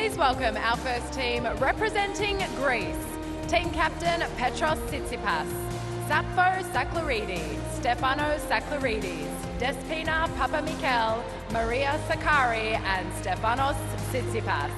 Please welcome our first team representing Greece. Team captain Petros Tsitsipas, Sappho Sakkari, Stefanos Sakkarides, Despina Papamichael, Maria Sakkari and Stefanos Tsitsipas.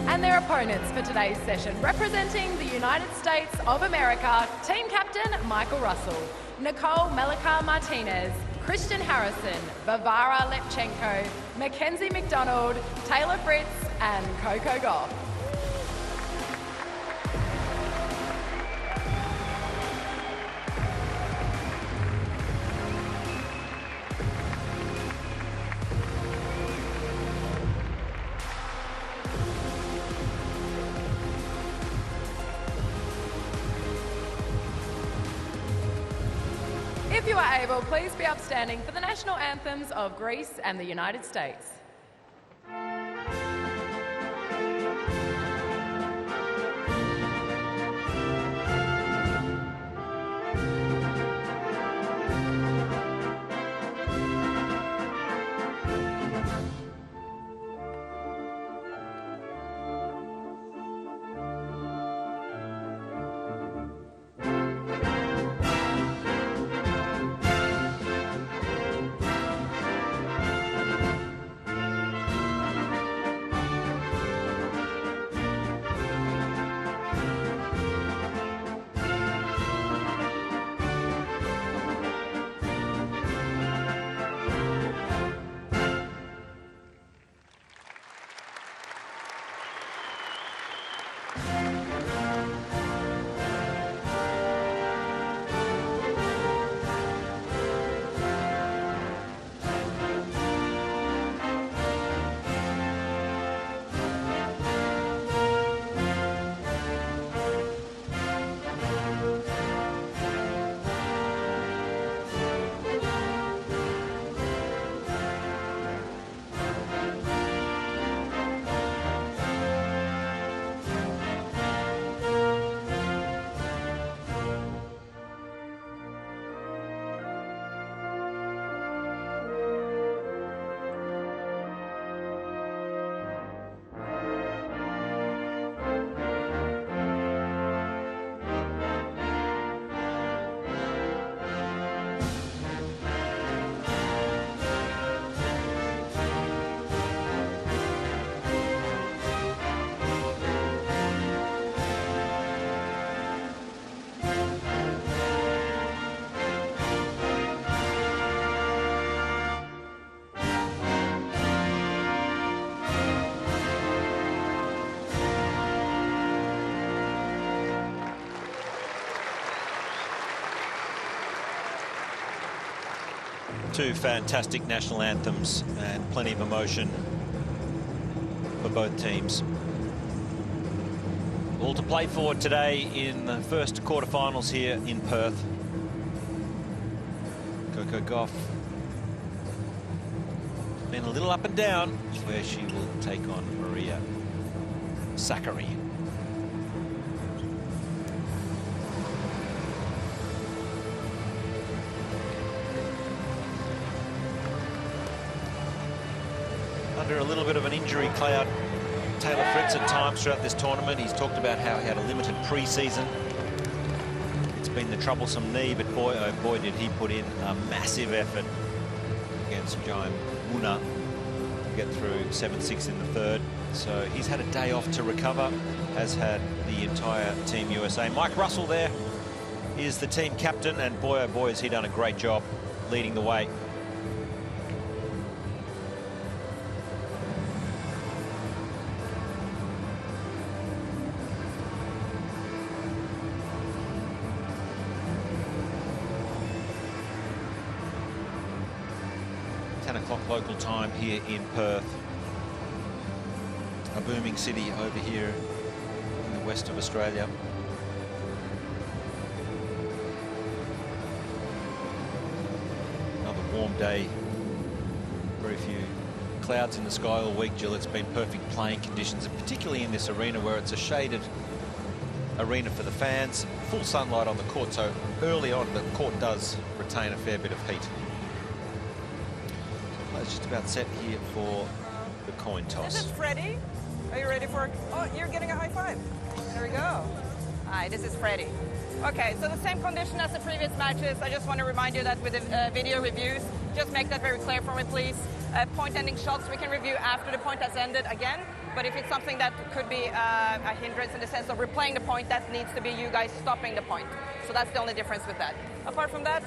And their opponents for today's session, representing the United States of America, team captain Michael Russell, Nicole Melika-Martinez, Christian Harrison, Varvara Lepchenko, Mackenzie McDonald, Taylor Fritz and Coco Gauff. If you are able, please be upstanding for the national anthems of Greece and the United States. Two fantastic national anthems and plenty of emotion for both teams. All to play for today in the first quarterfinals here in Perth. Coco Gauff been a little up and down, where she will take on Maria Sakkari. Under a little bit of an injury cloud, Taylor Fritz at times throughout this tournament. He's talked about how he had a limited pre-season. It's been the troublesome knee, but boy, oh boy, did he put in a massive effort against Giant Muna to get through 7-6 in the third. So he's had a day off to recover, as had the entire Team USA. Mike Russell there is the team captain, and boy, oh boy, has he done a great job leading the way. Local time here in Perth, a booming city over here in the west of Australia. warm day. Very few clouds in the sky all week, Jill. It's been perfect playing conditions, and particularly in this arena where it's a shaded arena for the fans. Full sunlight on the court, so early on the court does retain a fair bit of heat. So players just about set here for the coin toss. This is Freddie. Are you ready for... Oh, you're getting a high five. There we go. Hi, this is Freddie. Okay, so the same condition as the previous matches. I just want to remind you that with the video reviews, just make that very clear for me, please. Point-ending shots we can review after the point has ended again. But if it's something that could be a hindrance in the sense of replaying the point, that needs to be you guys stopping the point. So that's the only difference with that. Apart from that,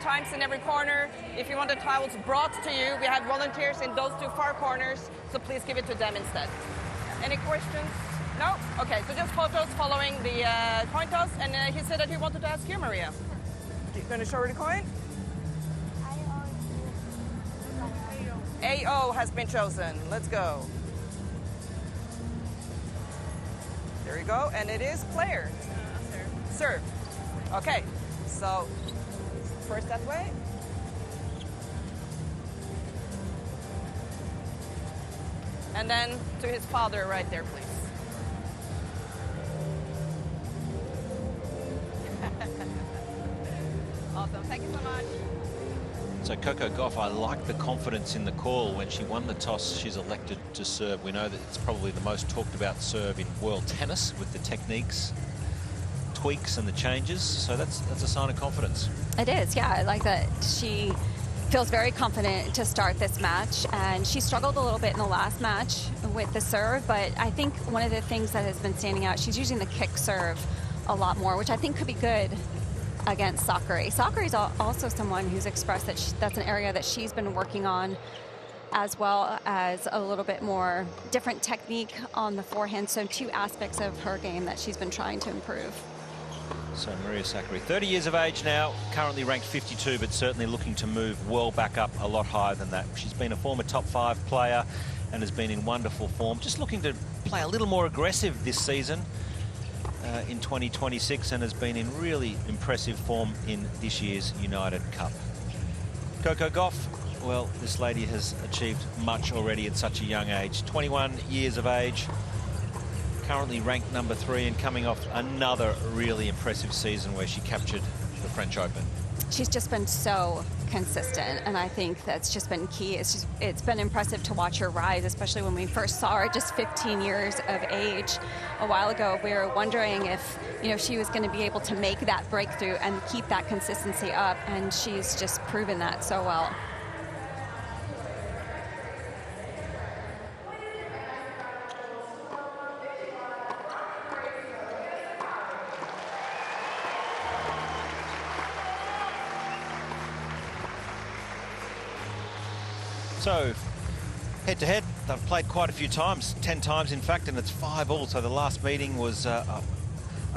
times in every corner. If you want the towels brought to you, we have volunteers in those two far corners, so please give it to them instead. Any questions? No? Okay, so just photos following the coin toss. And he said that he wanted to ask you, Maria. You going to show her the coin? AO has been chosen. Let's go. There you go, and it is player. Serve. Okay, so first that way. And then to his father right there, please. Awesome, thank you so much. So Coco Gauff, I like the confidence in the call. When she won the toss, she's elected to serve. We know that it's probably the most talked about serve in world tennis, with the techniques, tweaks and the changes. So that's a sign of confidence. It is, yeah. I like that she feels very confident to start this match, and she struggled a little bit in the last match with the serve, but I think one of the things that has been standing out, she's using the kick serve a lot more, which I think could be good against Sakkari. Sakkari is also someone who's expressed that that's an area that she's been working on, as well as a little bit more different technique on the forehand. So two aspects of her game that she's been trying to improve. So Maria Sakkari, 30 years of age now, currently ranked 52, but certainly looking to move well back up a lot higher than that. She's been a former top 5 player and has been in wonderful form. Just looking to play a little more aggressive this season. In 2026, and has been in really impressive form in this year's United Cup. Coco Gauff, well, this lady has achieved much already at such a young age. 21 years of age, currently ranked number 3, and coming off another really impressive season where she captured the French Open. She's just been so consistent, and I think that's just been key. It's been impressive to watch her rise, especially when we first saw her just 15 years of age a while ago. We were wondering if, you know, she was going to be able to make that breakthrough and keep that consistency up, and she's just proven that so well. So, head-to-head, they've played quite a few times, 10 times in fact, and it's 5-all. So the last meeting was a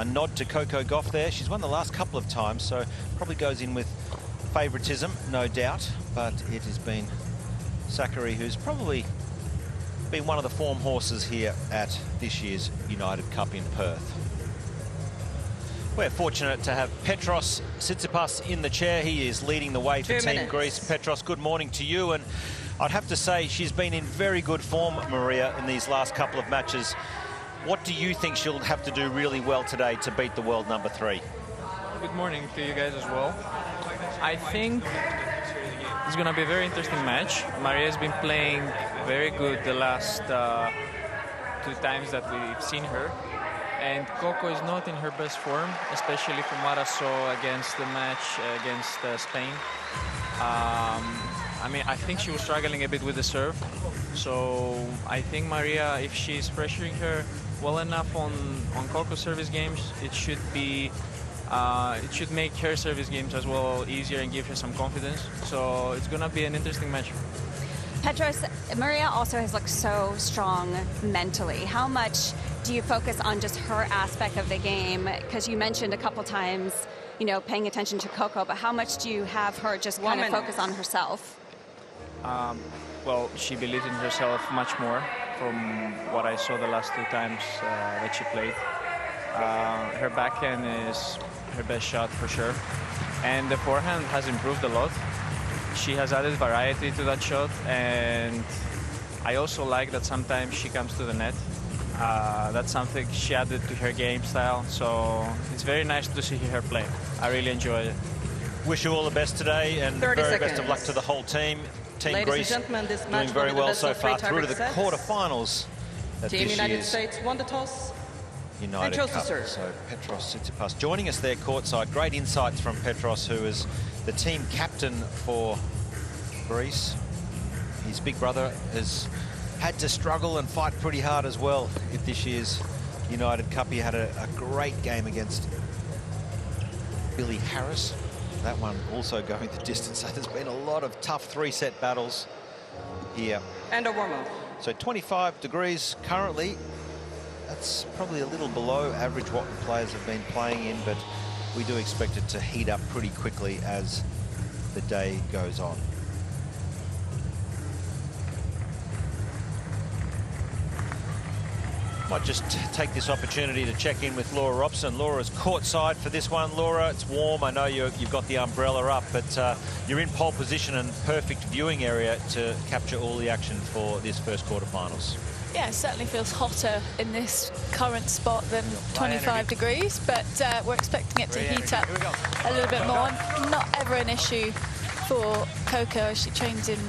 nod to Coco Gauff there. She's won the last couple of times, so probably goes in with favouritism, no doubt. But it has been Sakkari who's probably been one of the form horses here at this year's United Cup in Perth. We're fortunate to have Petros Tsitsipas in the chair. He is leading the way for Team Greece. Petros, good morning to you. And I'd have to say she's been in very good form, Maria, in these last couple of matches. What do you think she'll have to do really well today to beat the world number 3? Good morning to you guys as well. I think it's going to be a very interesting match. Maria's been playing very good the last 2 times that we've seen her. And Coco is not in her best form, especially from what I saw against the match against Spain. I mean, I think she was struggling a bit with the serve. So I think Maria, if she's pressuring her well enough on Coco's service games, it should be it should make her service games as well easier and give her some confidence. So it's gonna be an interesting match. Petros, Maria also has looked so strong mentally. How much do you focus on just her aspect of the game? Because you mentioned a couple times, you know, paying attention to Coco, but how much do you have her just kind of focus on herself? Well, she believes in herself much more from what I saw the last 2 times that she played. Her backhand is her best shot for sure. And the forehand has improved a lot. she has added variety to that shot, and I also like that sometimes she comes to the net. That's something she added to her game style, so it's very nice to see her play. I really enjoy it. Wish you all the best today, and very best of luck to the whole team. Team Ladies Greece and gentlemen, this match doing very well so far, through to the sets. quarterfinals. Team United States won the toss. United Cup. So Petros Tsitsipas joining us there courtside. Great insights from Petros, who is the team captain for Greece. His big brother has had to struggle and fight pretty hard as well at this year's United Cup. He had a great game against Billy Harris. That one also going the distance. So there's been a lot of tough three-set battles here. And a warm-up. So 25 degrees currently. That's probably a little below average what the players have been playing in, but we do expect it to heat up pretty quickly as the day goes on. Might just take this opportunity to check in with Laura Robson. Laura's courtside for this one. Laura, it's warm. I know you've got the umbrella up, but you're in pole position and perfect viewing area to capture all the action for this first quarterfinals. Yeah, it certainly feels hotter in this current spot than 25 degrees, but we're expecting it to heat up a little bit more. Not ever an issue for Coco. She trains in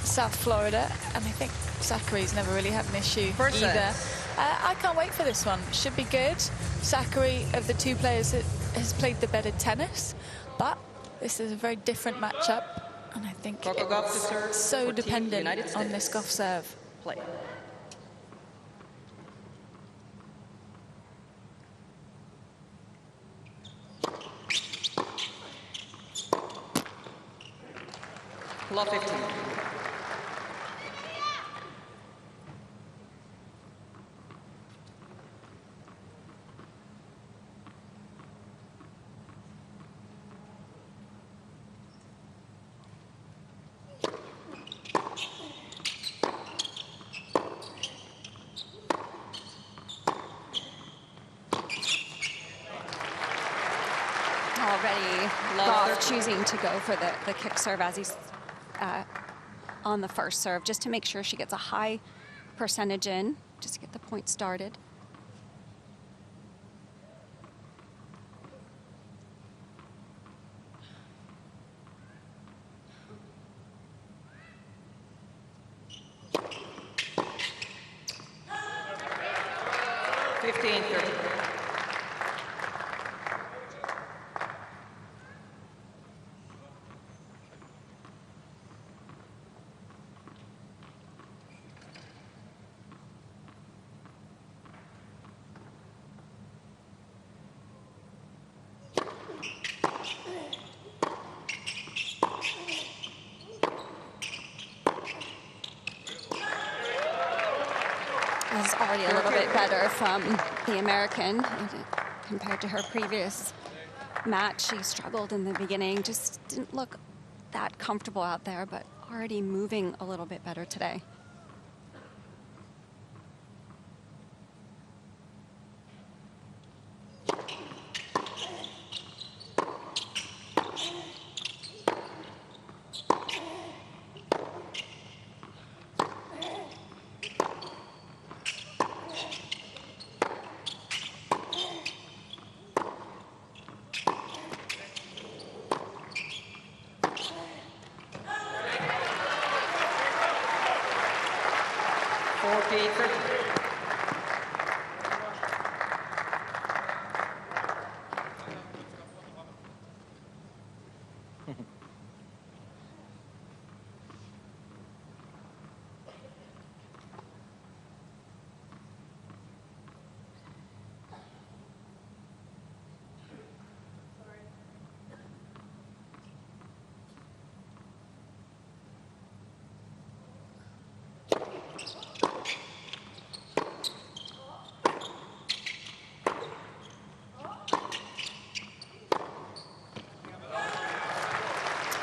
South Florida, and I think Sakkari's never really had an issue either. I can't wait for this one. Should be good. Sakkari, of the two players, has played the better tennis, but this is a very different matchup, and I think Coco Gauff to serve so for Team dependent United on this States. Gauff serve. Play. Love 15. Already Gauff choosing to go for the kick serve as he's on the first serve, just to make sure she gets a high percentage in, just to get the point started. Is already a little bit better from the American compared to her previous match. She struggled in the beginning, just didn't look that comfortable out there, but already moving a little bit better today.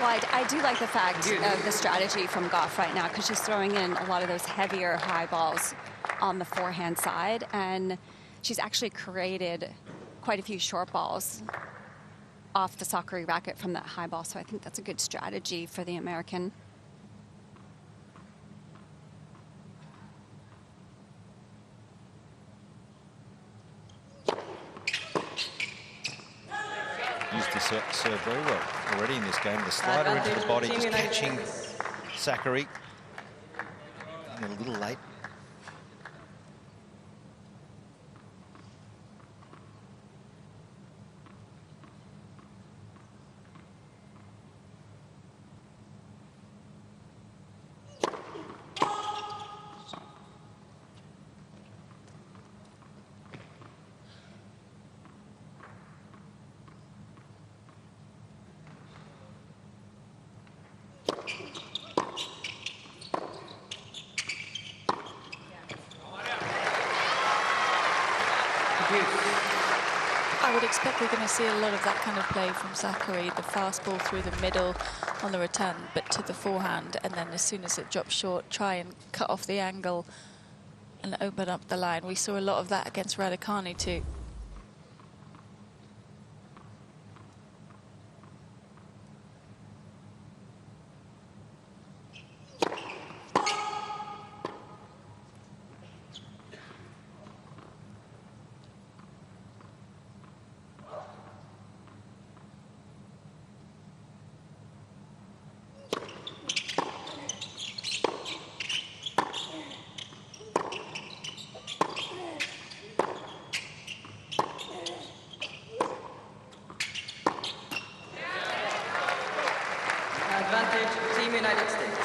Well, I do like the fact of the strategy from Gauff right now, because she's throwing in a lot of those heavier high balls on the forehand side, and she's actually created quite a few short balls off the Sakkari racket from that high ball. So I think that's a good strategy for the American. Used to serve very well already in this game. The slider into the body, just catching Sakkari. A little late. I would expect we're going to see a lot of that kind of play from Sakkari, the fast ball through the middle on the return, but to the forehand, and then as soon as it drops short, try and cut off the angle and open up the line. We saw a lot of that against Raducanu too. Advantage, Team United States.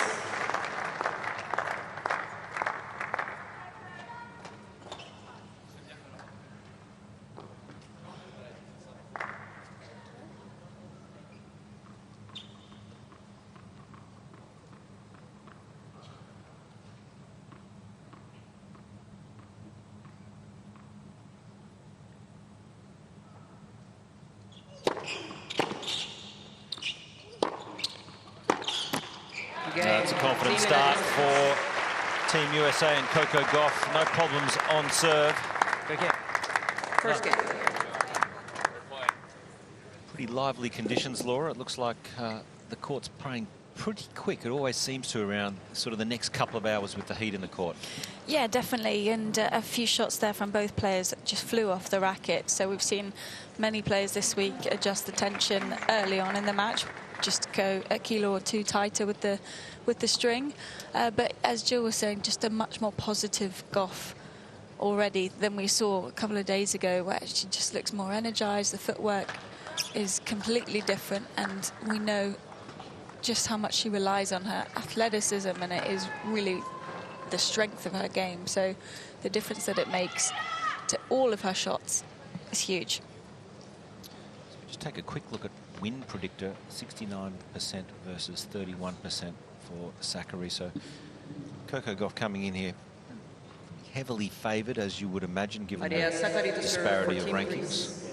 It's a confident start for Team USA and Coco Gauff. No problems on serve. First game. Pretty lively conditions, Laura. It looks like the court's playing pretty quick. It always seems to around sort of the next couple of hours with the heat in the court. Yeah, definitely, and a few shots there from both players that just flew off the racket. So we've seen many players this week adjust the tension early on in the match, just go a kilo or two tighter with the string. But as Jill was saying, just a much more positive Gauff already than we saw a couple of days ago, where she just looks more energized. The footwork is completely different, and we know just how much she relies on her athleticism, and it is really the strength of her game. So the difference that it makes to all of her shots is huge. Just take a quick look at win predictor, 69% versus 31% for Sakkari. So Coco Gauff coming in here heavily favoured, as you would imagine, given Maria the Sakkari to disparity of serve for Team rankings. Greece.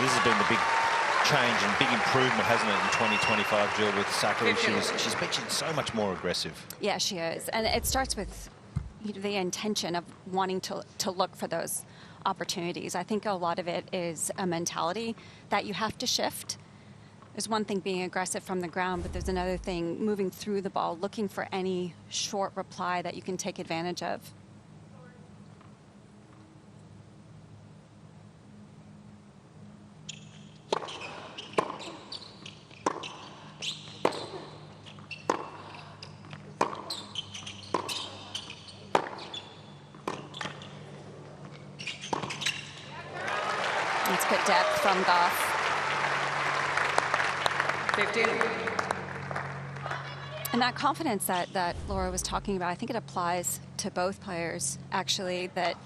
This has been the big change and big improvement, hasn't it, in 2025, Jill, with Sakkari. She's been so much more aggressive. Yeah, she is. And it starts with the intention of wanting to look for those opportunities. I think a lot of it is a mentality that you have to shift. There's one thing being aggressive from the ground, but there's another thing moving through the ball, looking for any short reply that you can take advantage of. Let's put depth from Gauff. 15. And that confidence that Laura was talking about, I think it applies to both players, actually, that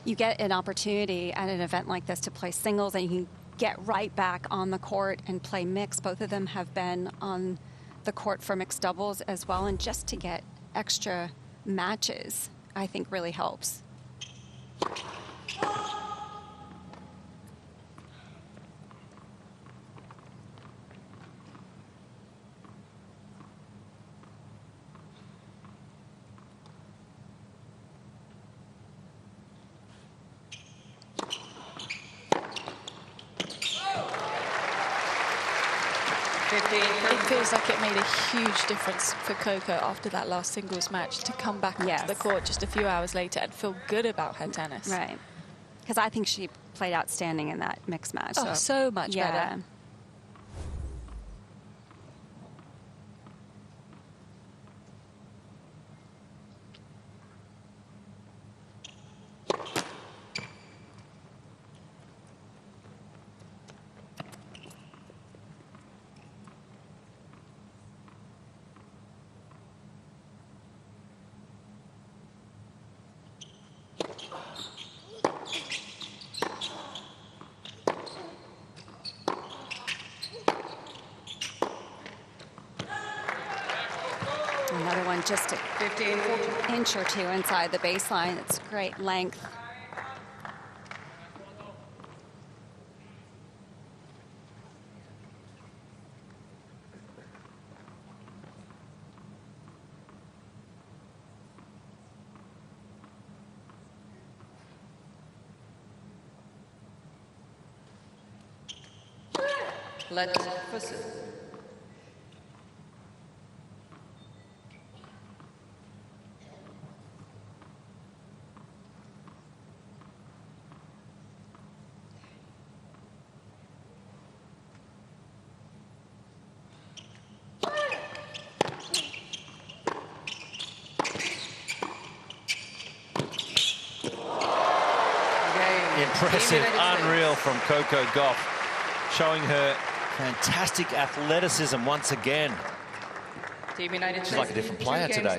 you get an opportunity at an event like this to play singles and you can get right back on the court and play mixed. Both of them have been on the court for mixed doubles as well, and just to get extra matches I think really helps. It feels like it made a huge difference for Coco after that last singles match to come back onto the court just a few hours later and feel good about her tennis. Right. Because I think she played outstanding in that mixed match. Oh, so much better. Another one just an inch or two inside the baseline. It's great length. Let proceed. Impressive, unreal from Coco Gauff, showing her fantastic athleticism once again. She's like a different player today.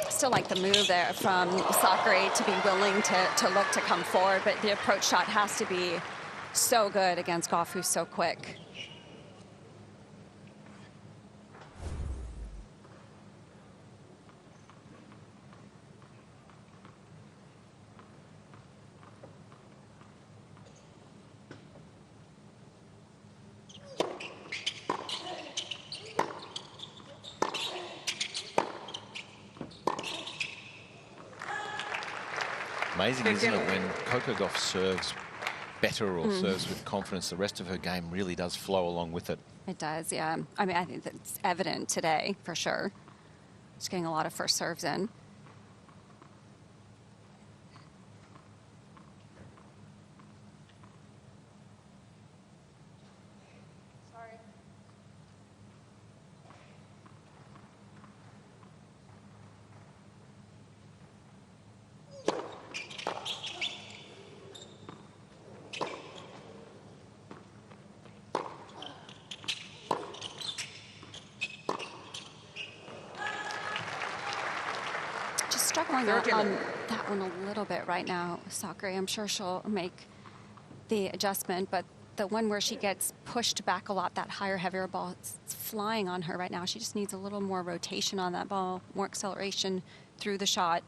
Still like the move there from Sakkari to be willing to look to come forward, but the approach shot has to be so good against Gauff, who's so quick. Amazing, isn't it, when Coco Gauff serves better or serves with confidence, the rest of her game really does flow along with it. It does, yeah. I mean, I think that's evident today, for sure. She's getting a lot of first serves in. Struggling on that one a little bit right now, Sakkari. I'm sure she'll make the adjustment, but the one where she gets pushed back a lot, that higher, heavier ball, it's flying on her right now. She just needs a little more rotation on that ball, more acceleration through the shot.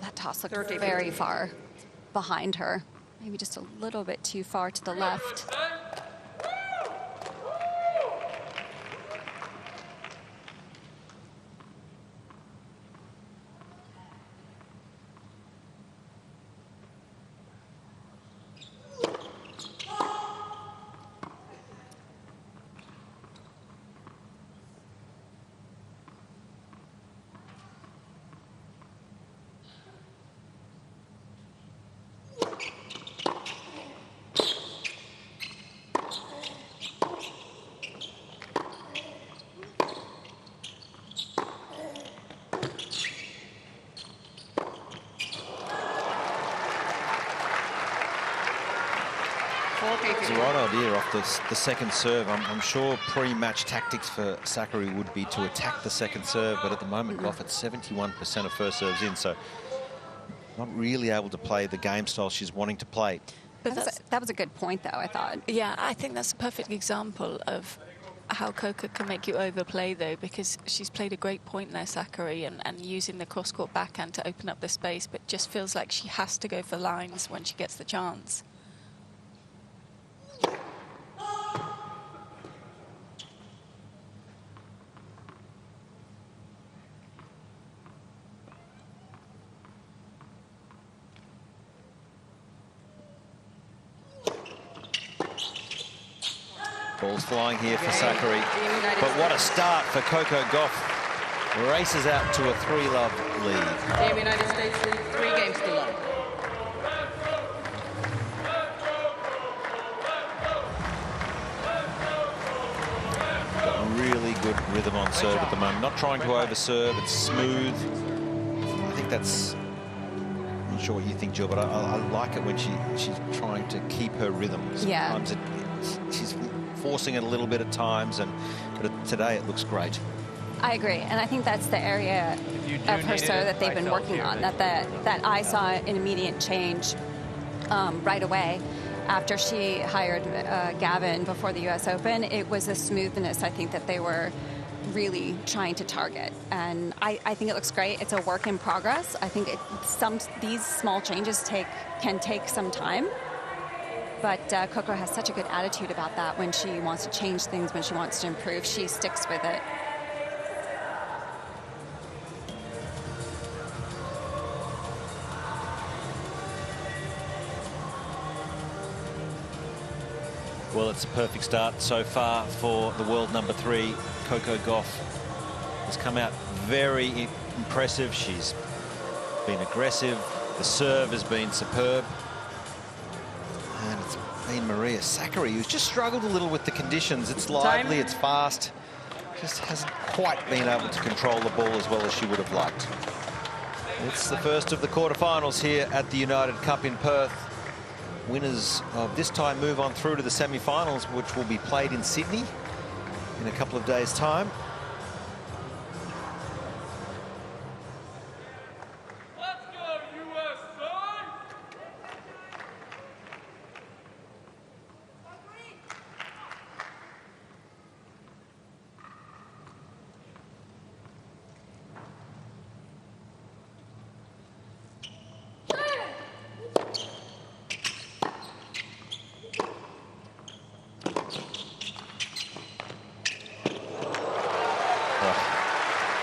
That toss looked very far behind her. Maybe just a little bit too far to the left. It's the right idea off the second serve. I'm sure pre-match tactics for Sakkari would be to attack the second serve, but at the moment Gauff at 71% of first serves in, so not really able to play the game style she's wanting to play. But that was a good point, though, I thought. Yeah, I think that's a perfect example of how Coco can make you overplay, though, because she's played a great point there, Sakkari, and using the cross-court backhand to open up the space, but just feels like she has to go for lines when she gets the chance. Ball's flying here for Sakkari. But what a start for Coco Gauff. Races out to a 3-love lead. Team United States lead 3 games to love. Got really good rhythm on serve at the moment. Not trying to overserve. It's smooth. I think that's... I'm not sure what you think, Jill, but I like it when she's trying to keep her rhythm. Sometimes she's forcing it a little bit at times, but today it looks great. I agree, and I think that's the area of her serve that they've been working on, that I saw an immediate change right away after she hired Gavin before the U.S. Open. It was a smoothness, I think, that they were really trying to target, and I think it looks great. It's a work in progress. I think these small changes can take some time. But Coco has such a good attitude about that. When she wants to change things, when she wants to improve, she sticks with it. Well, it's a perfect start so far for the world number 3. Coco Gauff has come out very impressive. She's been aggressive. The serve has been superb. And it's been Maria Sakkari, who's just struggled a little with the conditions. It's lively, it's fast. Just hasn't quite been able to control the ball as well as she would have liked. It's the first of the quarterfinals here at the United Cup in Perth. Winners of this time move on through to the semi-finals, which will be played in Sydney in a couple of days' time.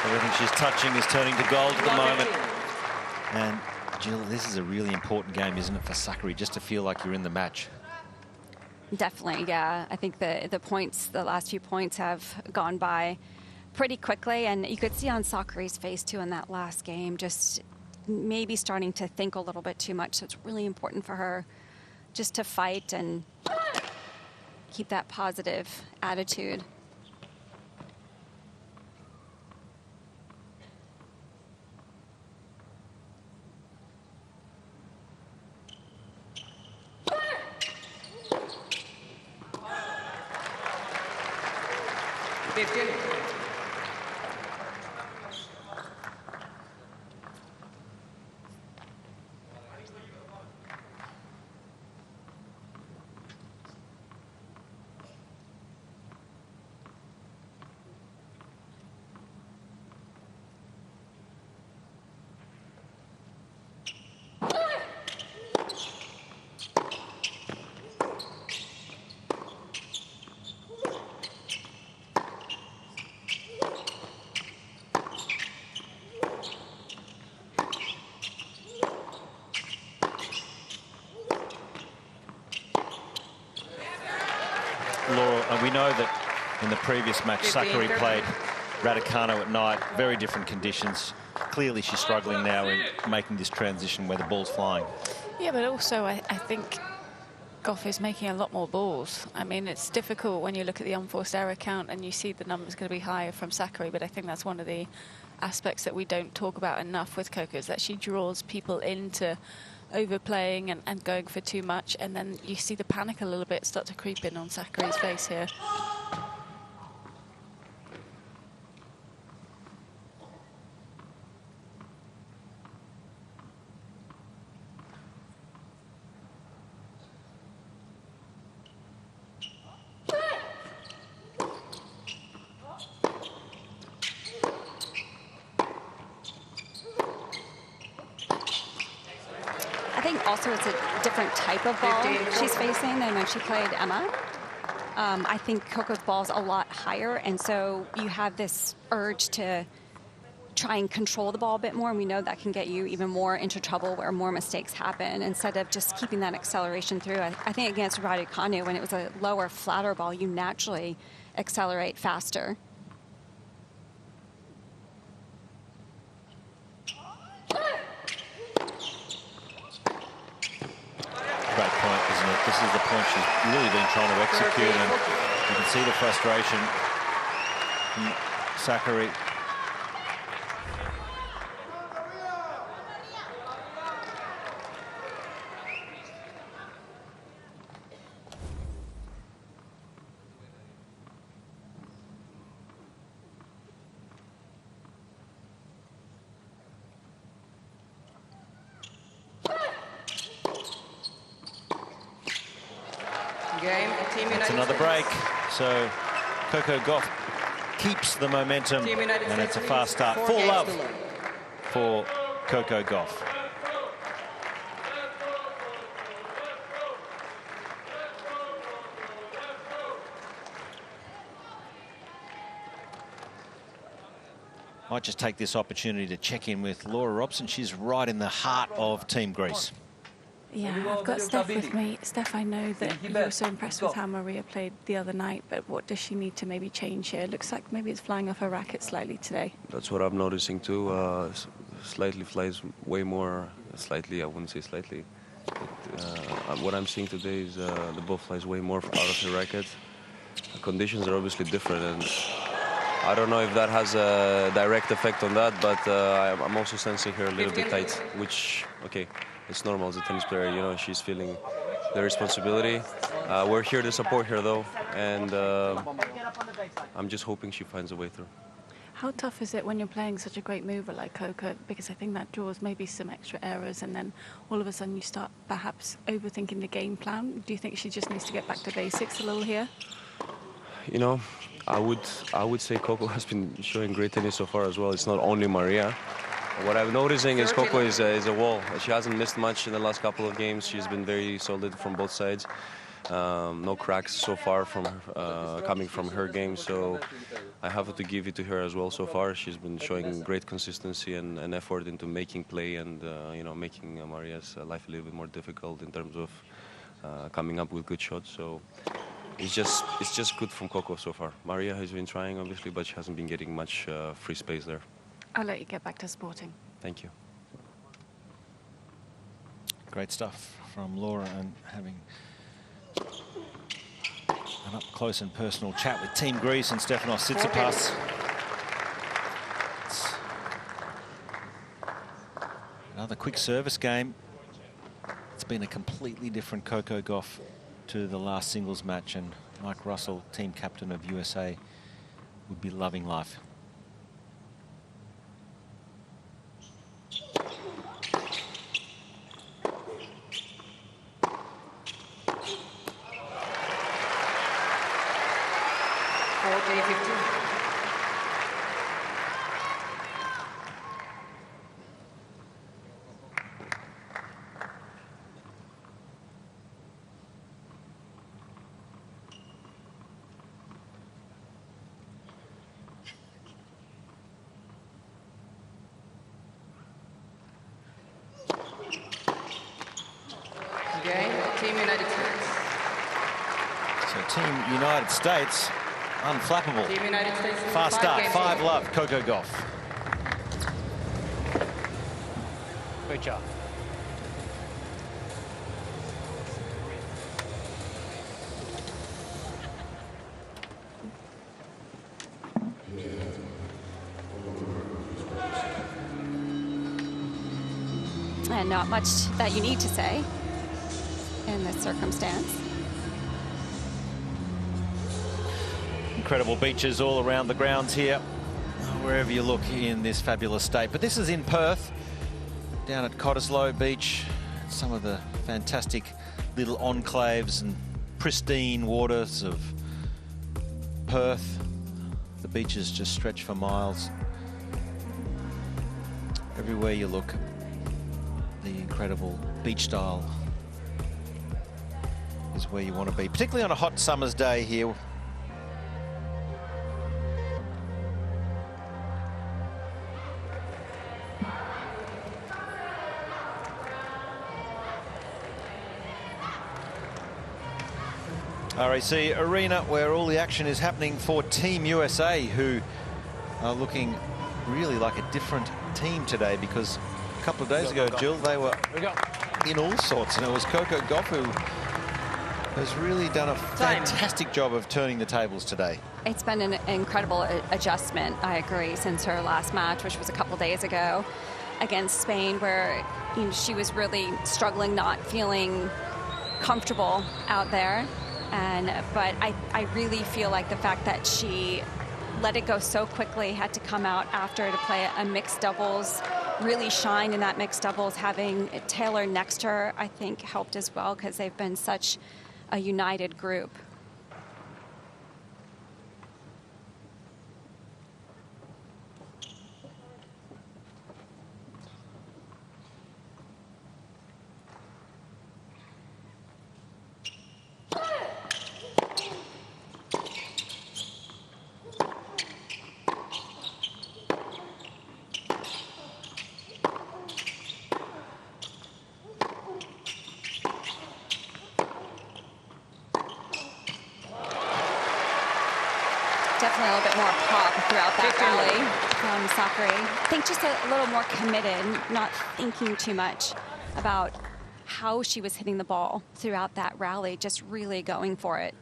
Everything she's touching is turning to gold at the moment. And Jill, this is a really important game, isn't it, for Sakkari, just to feel like you're in the match? Definitely, yeah. I think the last few points have gone by pretty quickly, and you could see on Sakkari's face too in that last game, just maybe starting to think a little bit too much. So it's really important for her just to fight and keep that positive attitude. Laura, and we know that in the previous match, Sakkari played Raducanu at night, very different conditions. Clearly she's struggling now in making this transition where the ball's flying. Yeah, but also I think Gauff is making a lot more balls. I mean, it's difficult when you look at the unforced error count and you see the numbers going to be higher from Sakkari, but I think that's one of the aspects that we don't talk about enough with Coco, is that she draws people into overplaying and going for too much, and then you see the panic a little bit start to creep in on Sakkari's face here. I think also it's a different type of ball she's facing than when she played Emma. I think Coco's ball's a lot higher, and so you have this urge to try and control the ball a bit more, and we know that can get you even more into trouble where more mistakes happen instead of just keeping that acceleration through. I think against Raducanu, when it was a lower, flatter ball, you naturally accelerate faster. Great point, isn't it? This is the point she's really been trying to execute, and you can see the frustration from Sakkari. That's another break. So Coco Gauff keeps the momentum, and it's a fast start. 4-love for Coco Gauff. Might just take this opportunity to check in with Laura Robson. She's right in the heart of Team Greece. Yeah, I've got Steph with me. Steph, I know that you were so impressed with how Maria played the other night, but what does she need to maybe change here? It looks like maybe it's flying off her racket slightly today. That's what I'm noticing too. Slightly flies way more. Slightly, I wouldn't say slightly. But, what I'm seeing today is the ball flies way more out of her racket. The conditions are obviously different, and I don't know if that has a direct effect on that, but I'm also sensing her a little bit tight, which, okay, it's normal as a tennis player, you know, she's feeling the responsibility. We're here to support her, though, and I'm just hoping she finds a way through. How tough is it when you're playing such a great mover like Coco? Because I think that draws maybe some extra errors, and then all of a sudden you start perhaps overthinking the game plan. Do you think she just needs to get back to basics a little here? You know, I would say Coco has been showing great tennis so far as well. It's not only Maria. What I'm noticing is Coco is a wall. She hasn't missed much in the last couple of games. She's been very solid from both sides. No cracks so far from coming from her game. So I have to give it to her as well so far. She's been showing great consistency and effort into making play and you know, making Maria's life a little bit more difficult in terms of coming up with good shots. So it's just good from Coco so far. Maria has been trying obviously, but she hasn't been getting much free space there. I'll let you get back to sporting. Thank you. Great stuff from Laura, and having an up-close and personal chat with Team Greece and Stefanos Tsitsipas. It's another quick service game. It's been a completely different Coco Gauff to the last singles match, and Mike Russell, team captain of USA, would be loving life. Team United States. So Team United States, unflappable. Team United States. Fast start, 5-love, Coco Gauff. Great job. and not much that you need to say in this circumstance. Incredible beaches all around the grounds here, wherever you look in this fabulous state. But this is in Perth, down at Courtside Beach. Some of the fantastic little enclaves and pristine waters of Perth. The beaches just stretch for miles. Everywhere you look, the incredible beach style is where you want to be, particularly on a hot summer's day here. RAC Arena, where all the action is happening for Team USA, who are looking really like a different team today, because a couple of days ago, Jill, they were in all sorts, and it was Coco Gauff who has really done a fantastic job of turning the tables today. It's been an incredible adjustment, I agree, since her last match, which was a couple days ago against Spain, where she was really struggling, not feeling comfortable out there. But I really feel like the fact that she let it go so quickly, had to come out after to play a mixed doubles, really shine in that mixed doubles. Having Taylor next to her, I think, helped as well, because they've been such a united group. Definitely a little bit more pop throughout that rally from Sakkari. I think just a little more committed, not thinking too much about how she was hitting the ball throughout that rally, just really going for it.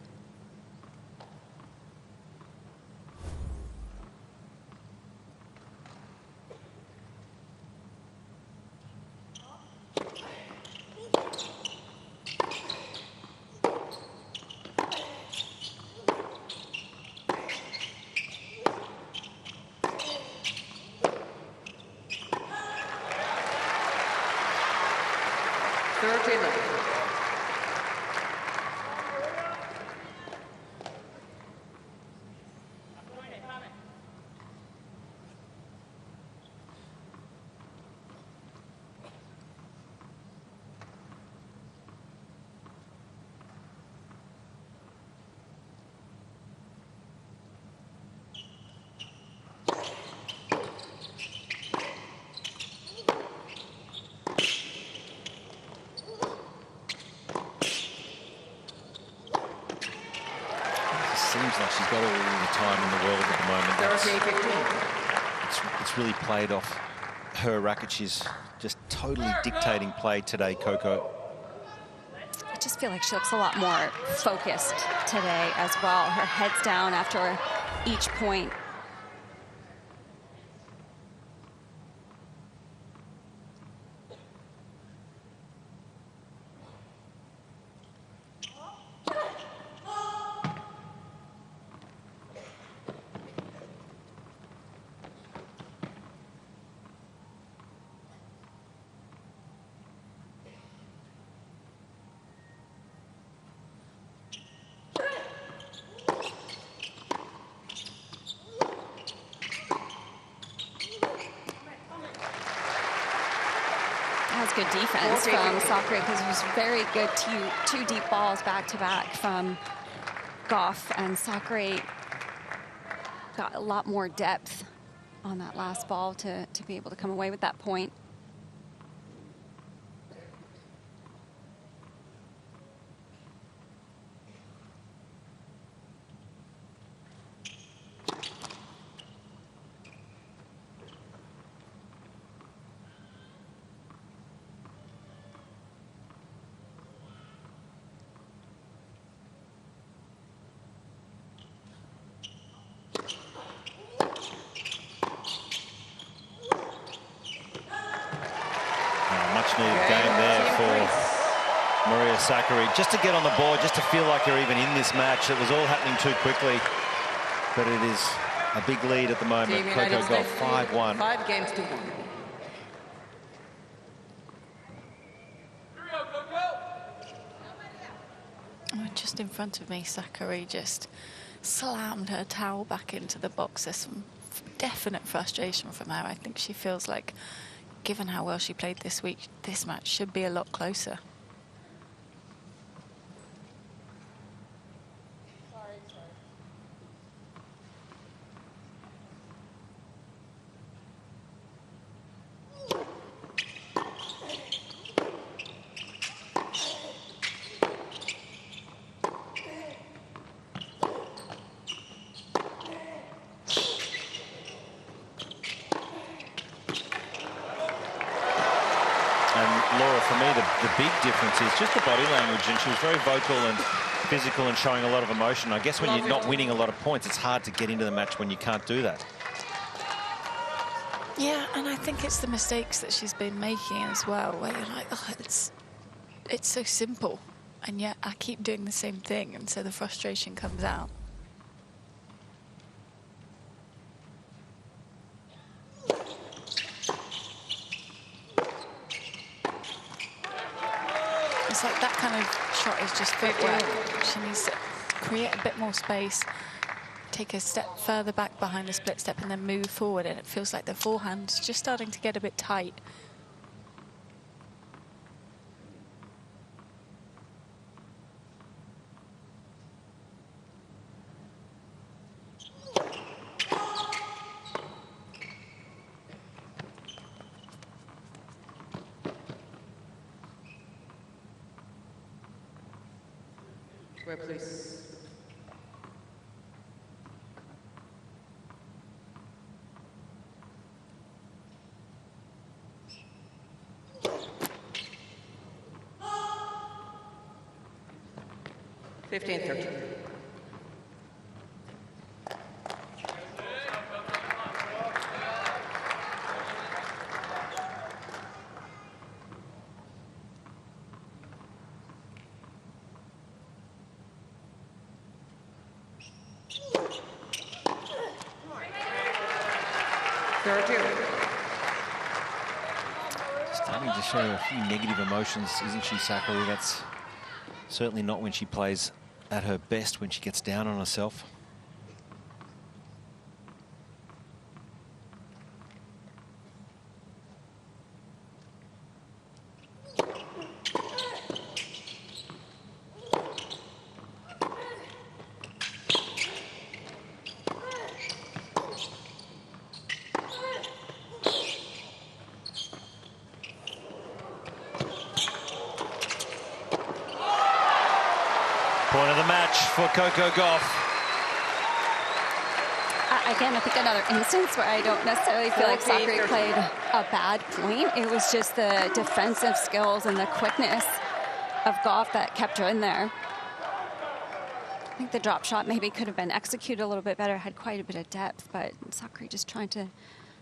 Seems like she's got all the time in the world at the moment. It's really played off her racket. She's just totally dictating play today, Coco. I just feel like she looks a lot more focused today as well. Her head's down after each point. Good defense from Sakkari, because it was very good two deep balls back-to-back from Gauff, and Sakkari got a lot more depth on that last ball to be able to come away with that point. Sakkari, just to get on the board, just to feel like you're even in this match. It was all happening too quickly, but it is a big lead at the moment. Coco Gauff 5-1. 5 games to 1. Oh, just in front of me, Sakkari just slammed her towel back into the box. There's some definite frustration from her. I think she feels like, given how well she played this week, this match should be a lot closer. Laura, for me, the big difference is just the body language, and she was very vocal and physical and showing a lot of emotion. I guess when you're not winning a lot of points, it's hard to get into the match when you can't do that. Yeah, and I think it's the mistakes that she's been making as well, where you're like, oh, it's so simple, and yet I keep doing the same thing, and so the frustration comes out. It's like that kind of shot is just footwork. She needs to create a bit more space, take a step further back behind the split step, and then move forward. And it feels like the forehand's just starting to get a bit tight. Square, please. Fifteen, 13. Starting to show a few negative emotions, isn't she, Sakkari? That's certainly not when she plays at her best, when she gets down on herself. Point of the match for Coco Gauff. Again, I think another instance where I don't necessarily feel like Sakkari played a bad point. It was just the defensive skills and the quickness of Gauff that kept her in there. I think the drop shot maybe could have been executed a little bit better, had quite a bit of depth, but Sakkari just trying to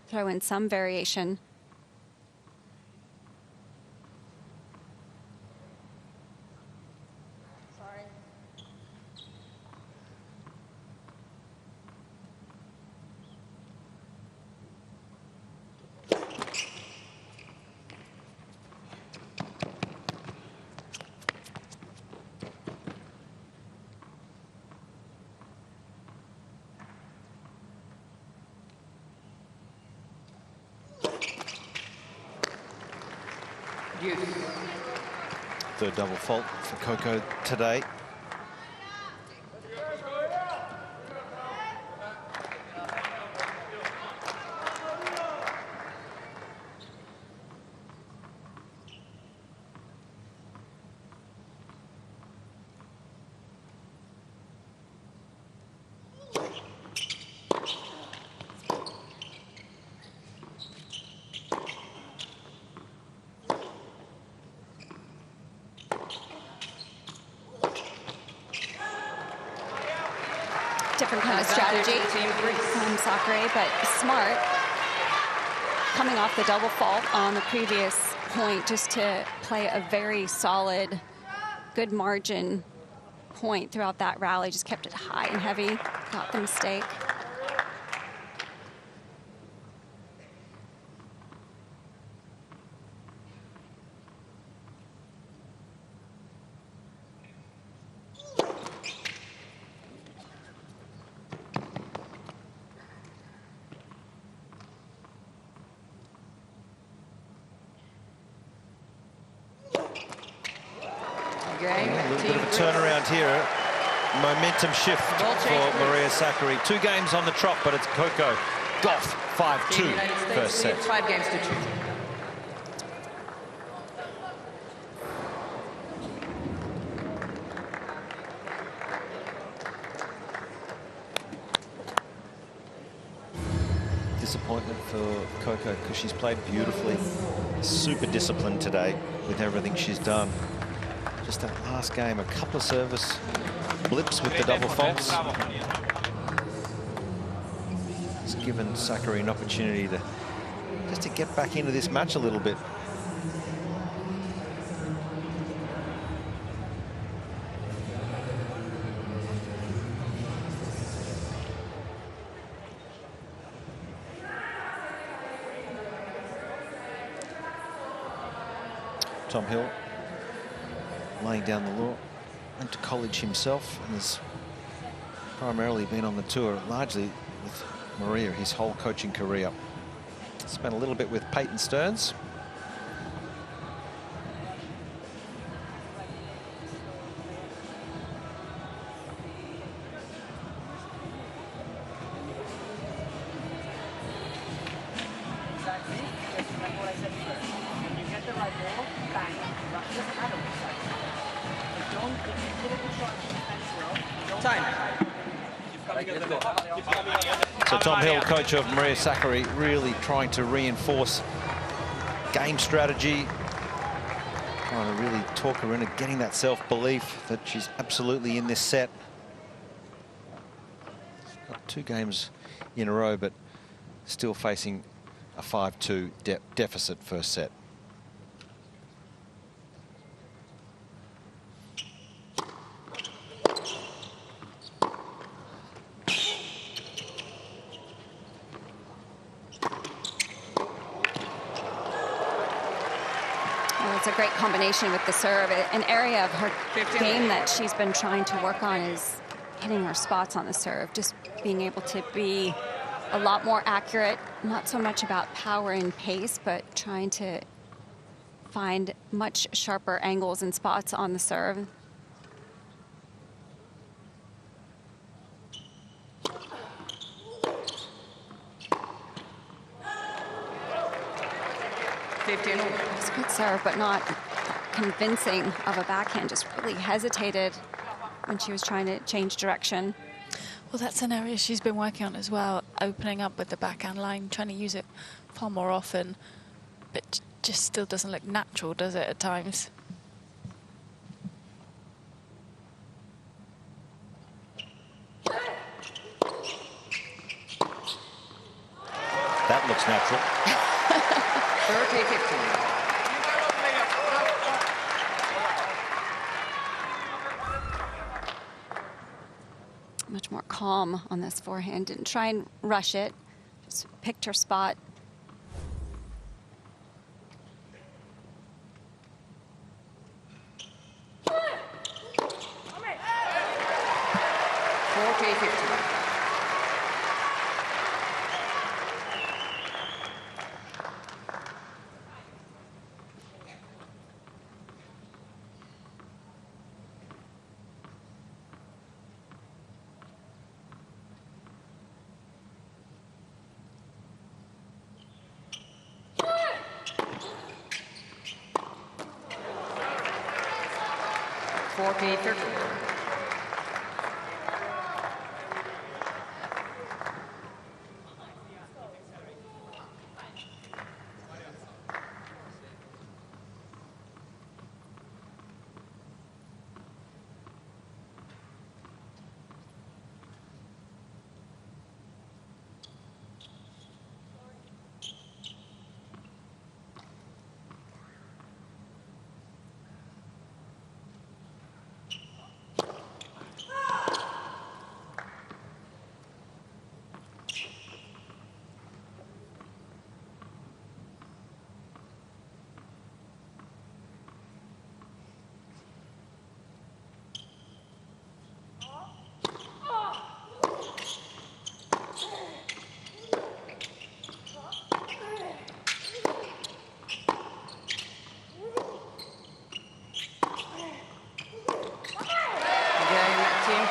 throw in some variation. Third double fault for Coco today. Different kind of strategy from Sakkari, but smart. Coming off the double fault on the previous point, just to play a very solid good margin point throughout that rally, just kept it high and heavy, got the mistake. A little bit of a turnaround here. Momentum shift for Maria Sakkari. 2 games on the trot, but it's Coco Gauff 5-2 first set. 5 games to 2. Disappointment for Coco because she's played beautifully. Super disciplined today with everything she's done. Just that last game, a couple of service blips with the double faults. It's given Sakkari an opportunity to just to get back into this match a little bit. Tom Hill laying down the law, went to college himself and has primarily been on the tour largely with Maria his whole coaching career. Spent a little bit with Peyton Stearns. So Tom Hill, coach of Maria Sakkari, really trying to reinforce game strategy, trying to really talk her into getting that self-belief that she's absolutely in this set. Got 2 games in a row, but still facing a 5-2 deficit first set. It's a great combination with the serve. An area of her game that she's been trying to work on is hitting her spots on the serve, just being able to be a lot more accurate, not so much about power and pace, but trying to find much sharper angles and spots on the serve. It's a good serve, but not convincing of a backhand. Just really hesitated when she was trying to change direction. Well, that's an area she's been working on as well, opening up with the backhand line, trying to use it far more often, but just still doesn't look natural, does it, at times? That looks natural. 30-15. Much more calm on this forehand. Didn't try and rush it. Just picked her spot.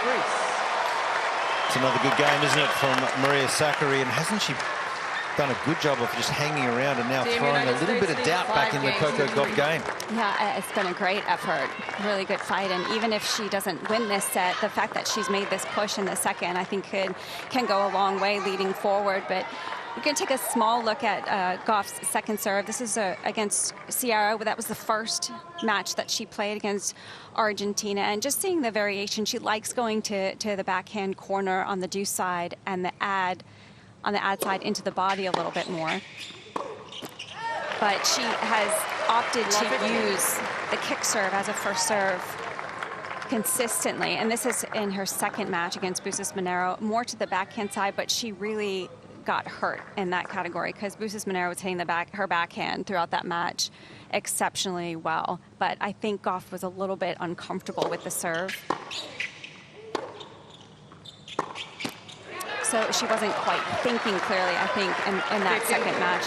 Greece. It's another good game, isn't it, from Maria Sakkari, and hasn't she done a good job of just hanging around and now Team throwing United a little bit States of doubt back in the Coco Gauff game? Yeah, it's been a great effort, really good fight, and even if she doesn't win this set, the fact that she's made this push in the second, I think can go a long way leading forward. But we're going to take a small look at Gauff's second serve. This is against Sierra. That was the first match that she played against Argentina, and just seeing the variation, she likes going to the backhand corner on the deuce side and the ad side into the body a little bit more. But she has opted to use the kick serve as a first serve consistently, and this is in her second match against Bustos Monero, more to the backhand side, but she really got hurt in that category because Bustos Monero was hitting her backhand throughout that match exceptionally well. But I think Gauff was a little bit uncomfortable with the serve. So she wasn't quite thinking clearly, I think, in that second match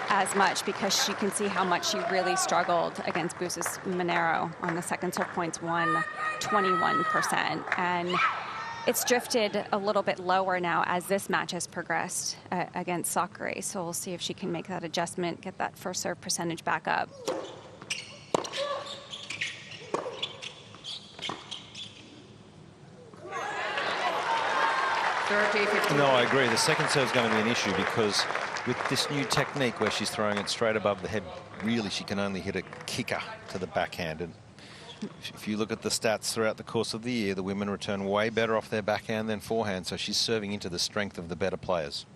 as much, because she can see how much she really struggled against Bustos Monero on the second serve points, won 21%. And it's drifted a little bit lower now as this match has progressed against Sakkari. So we'll see if she can make that adjustment, get that first serve percentage back up. No, I agree. The second serve is going to be an issue because with this new technique where she's throwing it straight above the head, really she can only hit a kicker to the backhand. And if you look at the stats throughout the course of the year, the women return way better off their backhand than forehand, so she's serving into the strength of the better players.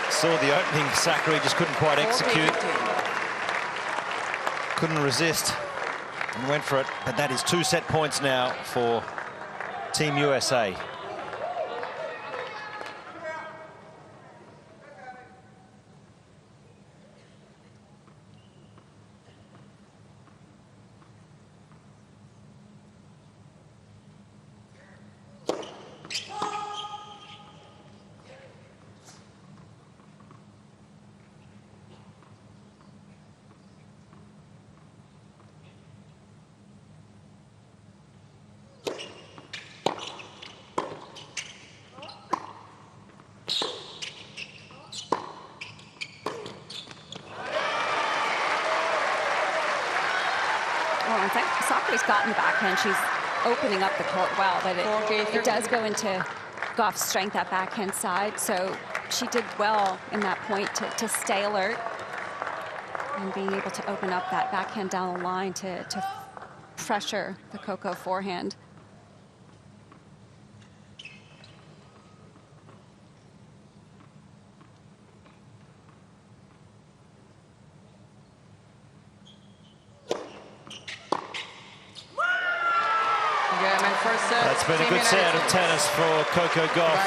Saw the opening, Sakkari just couldn't quite execute. Couldn't resist and went for it. But that is 2 set points now for Team USA. Sakkari's gotten the backhand. She's opening up the court well, but it does go into Gauff's strength, that backhand side. So she did well in that point to stay alert and being able to open up that backhand down the line to pressure the Coco forehand. That's been a good set of tennis for Coco Gauff.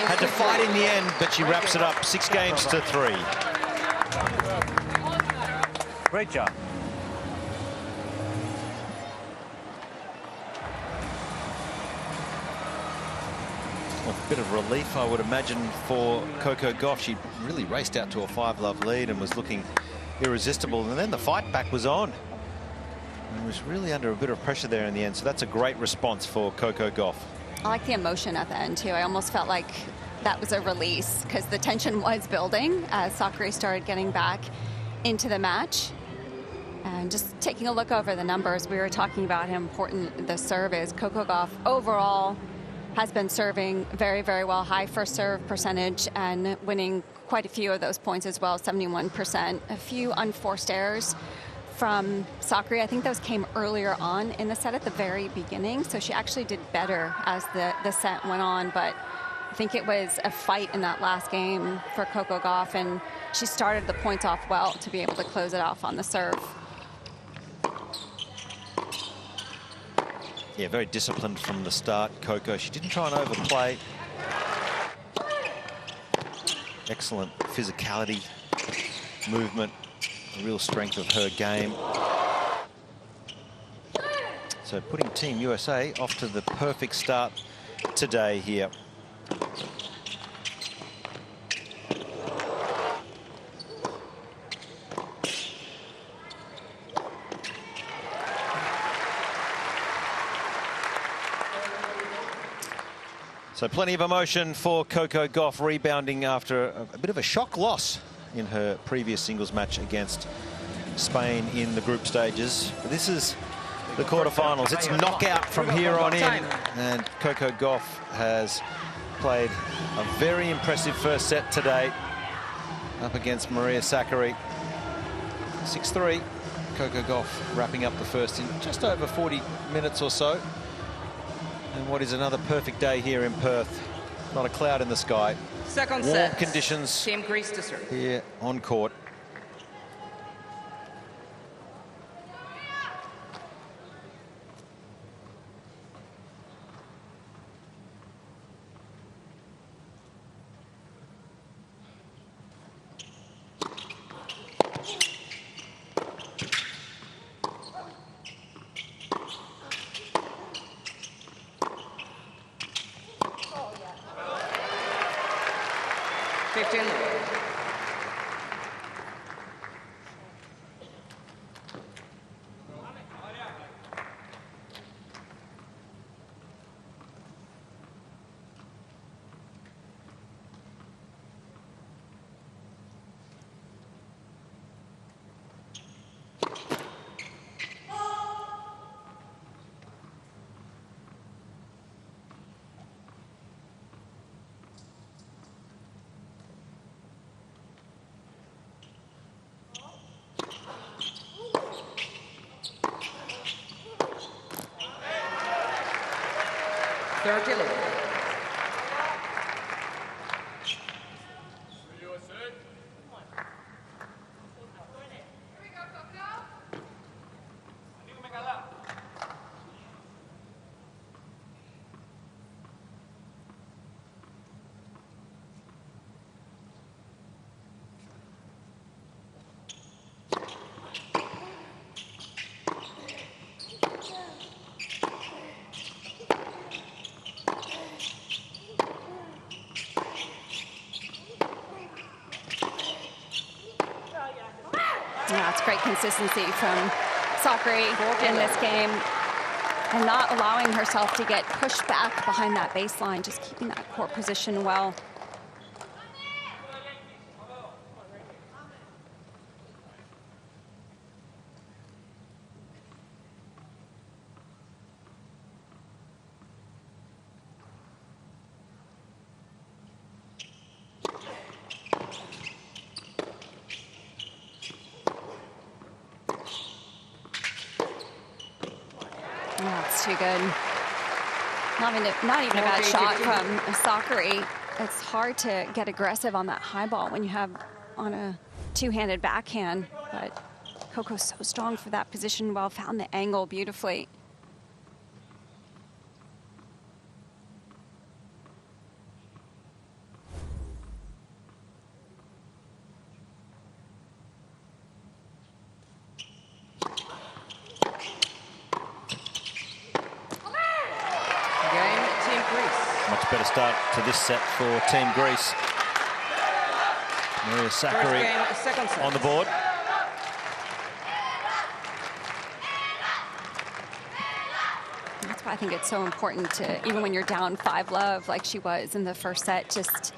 Had to fight in the end, but she wraps it up 6 games to 3. Great job. A bit of relief, I would imagine, for Coco Gauff. She really raced out to a 5-love lead and was looking irresistible. And then the fight back was on. And was really under a bit of pressure there in the end. So that's a great response for Coco Gauff. I like the emotion at the end, too. I almost felt like that was a release because the tension was building as Sakkari started getting back into the match. And just taking a look over the numbers, we were talking about how important the serve is. Coco Gauff overall has been serving very, very well, high first serve percentage and winning quite a few of those points as well, 71%. A few unforced errors from Sakkari. I think those came earlier on in the set at the very beginning, so she actually did better as the set went on, but think it was a fight in that last game for Coco Gauff, and she started the points off well to be able to close it off on the serve. Yeah, very disciplined from the start, Coco. She didn't try and overplay. Excellent physicality, movement, a real strength of her game. So putting Team USA off to the perfect start today here. So plenty of emotion for Coco Gauff, rebounding after a bit of a shock loss in her previous singles match against Spain in the group stages. But this is the quarterfinals. It's knockout from here on in, and Coco Gauff has played a very impressive first set today up against Maria Sakkari. 6-3. Coco Gauff wrapping up the first in just over 40 minutes or so. And what is another perfect day here in Perth. Not a cloud in the sky. Second Warm set. conditions Team Greece to serve. here on court. Yeah, it's great consistency from Sakkari in this game, and not allowing herself to get pushed back behind that baseline, just keeping that court position well. Too good. Not even a bad shot from Sakkari. It's hard to get aggressive on that high ball when you have on a two-handed backhand, but Coco's so strong for that position. Well, found the angle beautifully. Much better start to this set for Team Greece. Maria Sakkari on the board. That's why I think it's so important to, even when you're down 5-love like she was in the first set, just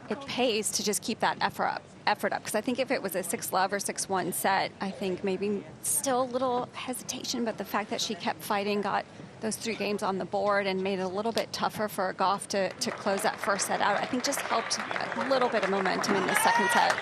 it pays to just keep that effort up. Because I think if it was a 6-love or 6-1 set, I think maybe still a little hesitation, but the fact that she kept fighting, got those 3 games on the board and made it a little bit tougher for Gauff to close that first set out, I think just helped a little bit of momentum in the second set.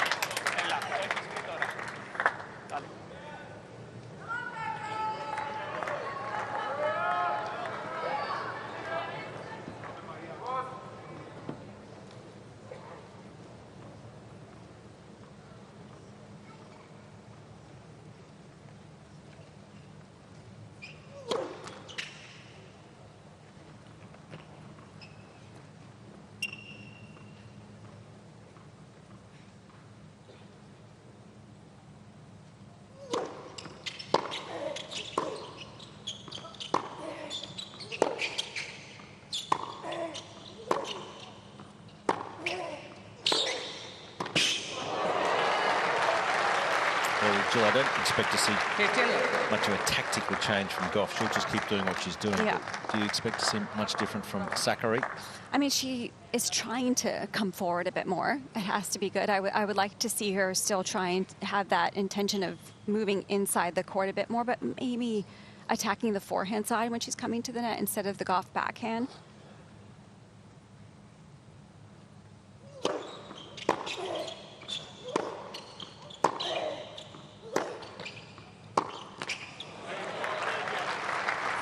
Well, Jill, I don't expect to see 15 much of a tactical change from Gauff. She'll just keep doing what she's doing. Yeah. But do you expect to see much different from Sakkari? I mean, she is trying to come forward a bit more. It has to be good. I would like to see her still trying to have that intention of moving inside the court a bit more, but maybe attacking the forehand side when she's coming to the net instead of the Gauff backhand.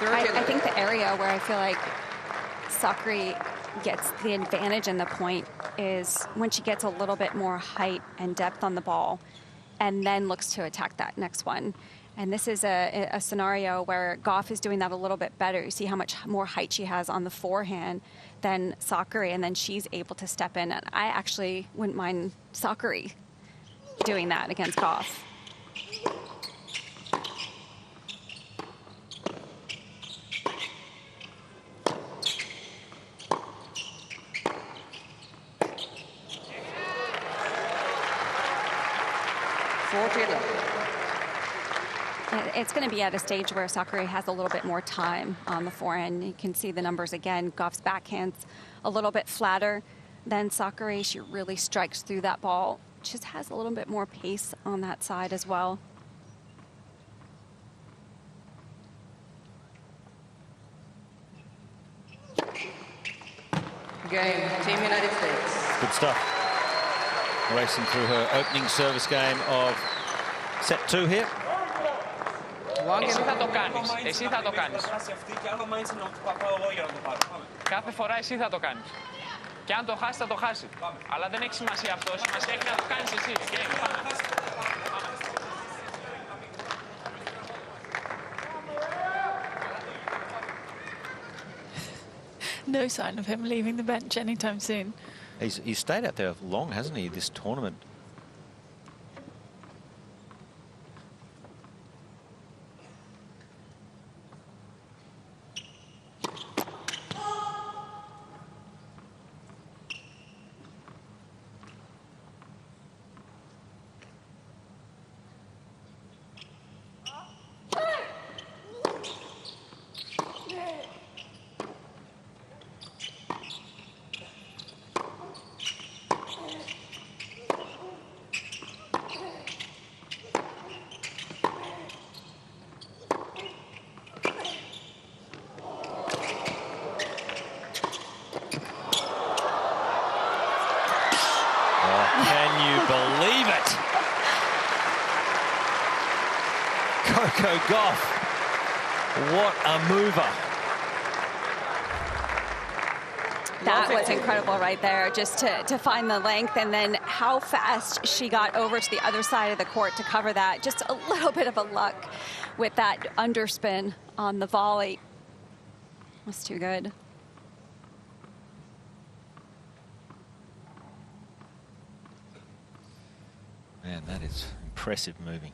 I think the area where I feel like Sakkari gets the advantage in the point is when she gets a little bit more height and depth on the ball and then looks to attack that next one. And this is a scenario where Gauff is doing that a little bit better. You see how much more height she has on the forehand than Sakkari, and then she's able to step in. And I actually wouldn't mind Sakkari doing that against Gauff. It's going to be at a stage where Sakkari has a little bit more time on the forehand. You can see the numbers again. Gauff's backhand's a little bit flatter than Sakkari. She really strikes through that ball. Just has a little bit more pace on that side as well. Game, Team United States. Good stuff. Racing through her opening service game of set 2 here. Εσύ θα το κάνεις. Εσύ θα το κάνεις. Κάθε φορά εσύ θα το κάνεις. Και αν το χάσει, θα το χάσει. Αλλά δεν έχει σημασία αυτό. Σημασία έχει να το κάνεις εσύ. No sign of him leaving the bench anytime soon. He's stayed out there long, hasn't he, this tournament? Coco Gauff, what a mover. That was incredible right there, just to find the length, and then how fast she got over to the other side of the court to cover that. Just a little bit of a luck with that underspin on the volley. Was too good. Man, that is impressive moving.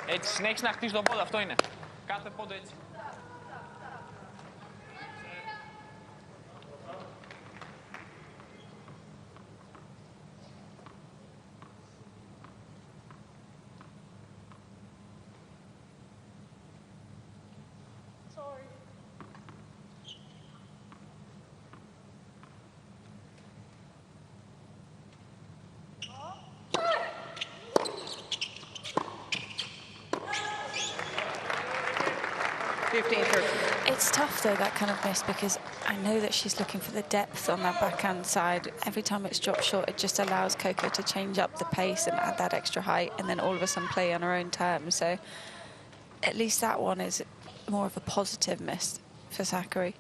Έτσι, συνέχισε να χτίσεις τον πόντο, αυτό είναι. Κάθε πόντο έτσι. It's tough though, that kind of miss, because I know that she's looking for the depth on that backhand side. Every time it's dropped short, it just allows Coco to change up the pace and add that extra height, and then all of a sudden play on her own terms. So at least that one is more of a positive miss for Sakkari.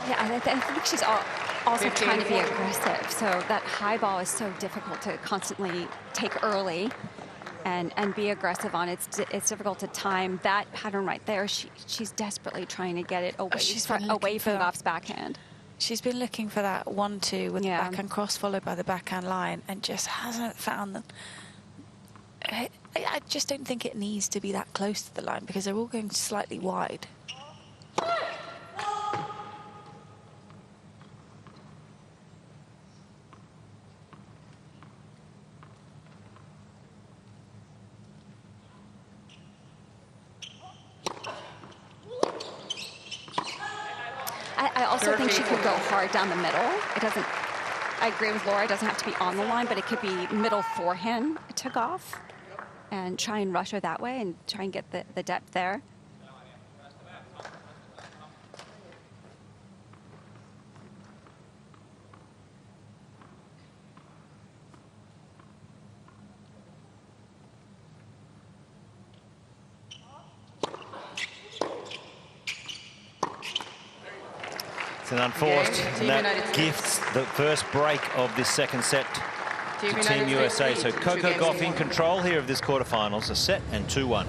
Yeah, I think she's also trying to be aggressive. So that high ball is so difficult to constantly take early and be aggressive on. It's difficult to time that pattern right there. She's desperately trying to get it away, away from Gauff's backhand. She's been looking for that 1-2 with the backhand cross followed by the backhand line and just hasn't found them. I just don't think it needs to be that close to the line because they're all going slightly wide. I also think she could go hard down the middle. It doesn't, I agree with Laura, it doesn't have to be on the line, but it could be middle forehand to Gauff and try and rush her that way and try and get the depth there. It's an unforced, and that gifts the first break of this second set to Team USA. So Coco Gauff in control here of this quarterfinals, a set and 2-1.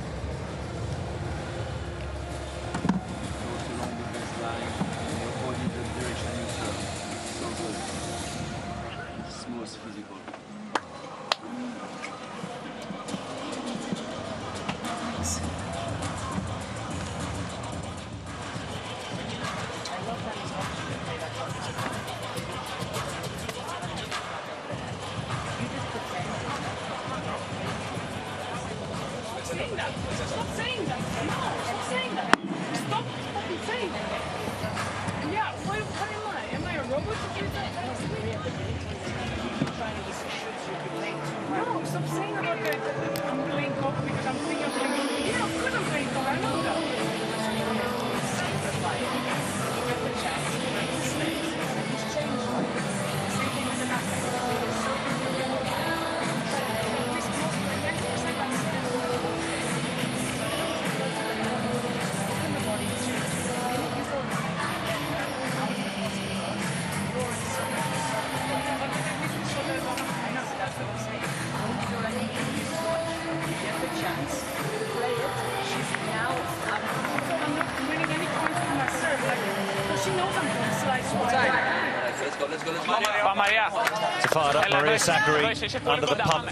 It's a fired up Maria Sakkari under the pump,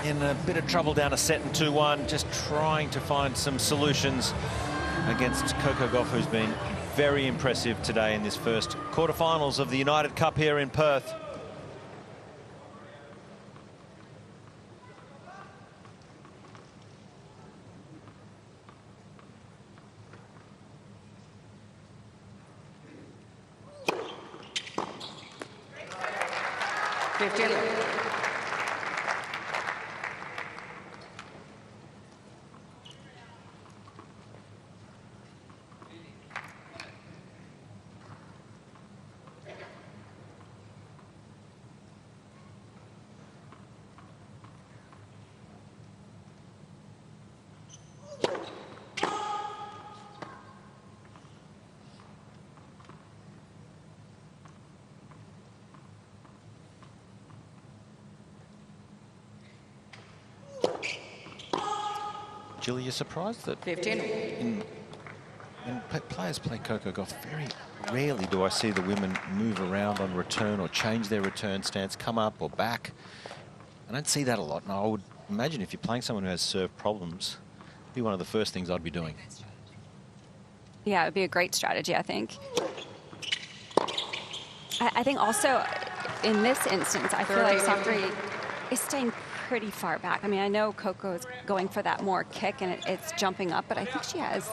in a bit of trouble down a set and 2-1, just trying to find some solutions against Coco Gauff, who's been very impressive today in this first quarterfinals of the United Cup here in Perth. Jill, you're surprised that 15. When players play Coco Gauff, very rarely do I see the women move around on return or change their return stance, come up or back. I don't see that a lot, and I would imagine if you're playing someone who has serve problems, it'd be one of the first things I'd be doing. Yeah, it would be a great strategy, I think. I think also in this instance, I feel like Sakkari is staying pretty far back. I mean, I know Coco is going for that more kick and it's jumping up, but I think she has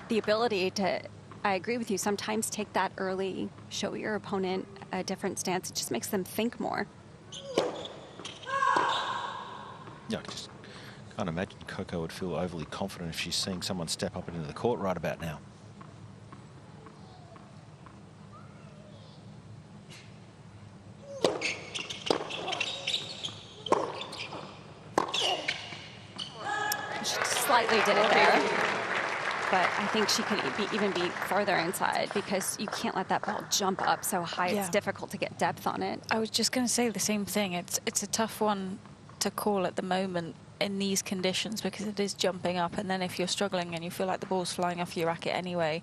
the ability to, I agree with you, sometimes take that early, show your opponent a different stance. It just makes them think more. Yeah, I just can't imagine Coco would feel overly confident if she's seeing someone step up into the court right about now. She slightly did it there, but I I think she could even be further inside because you can't let that ball jump up so high. Yeah. It's difficult to get depth on it. I was just going to say the same thing. It's a tough one to call at the moment in these conditions because it is jumping up, and then if you're struggling and you feel like the ball's flying off your racket anyway.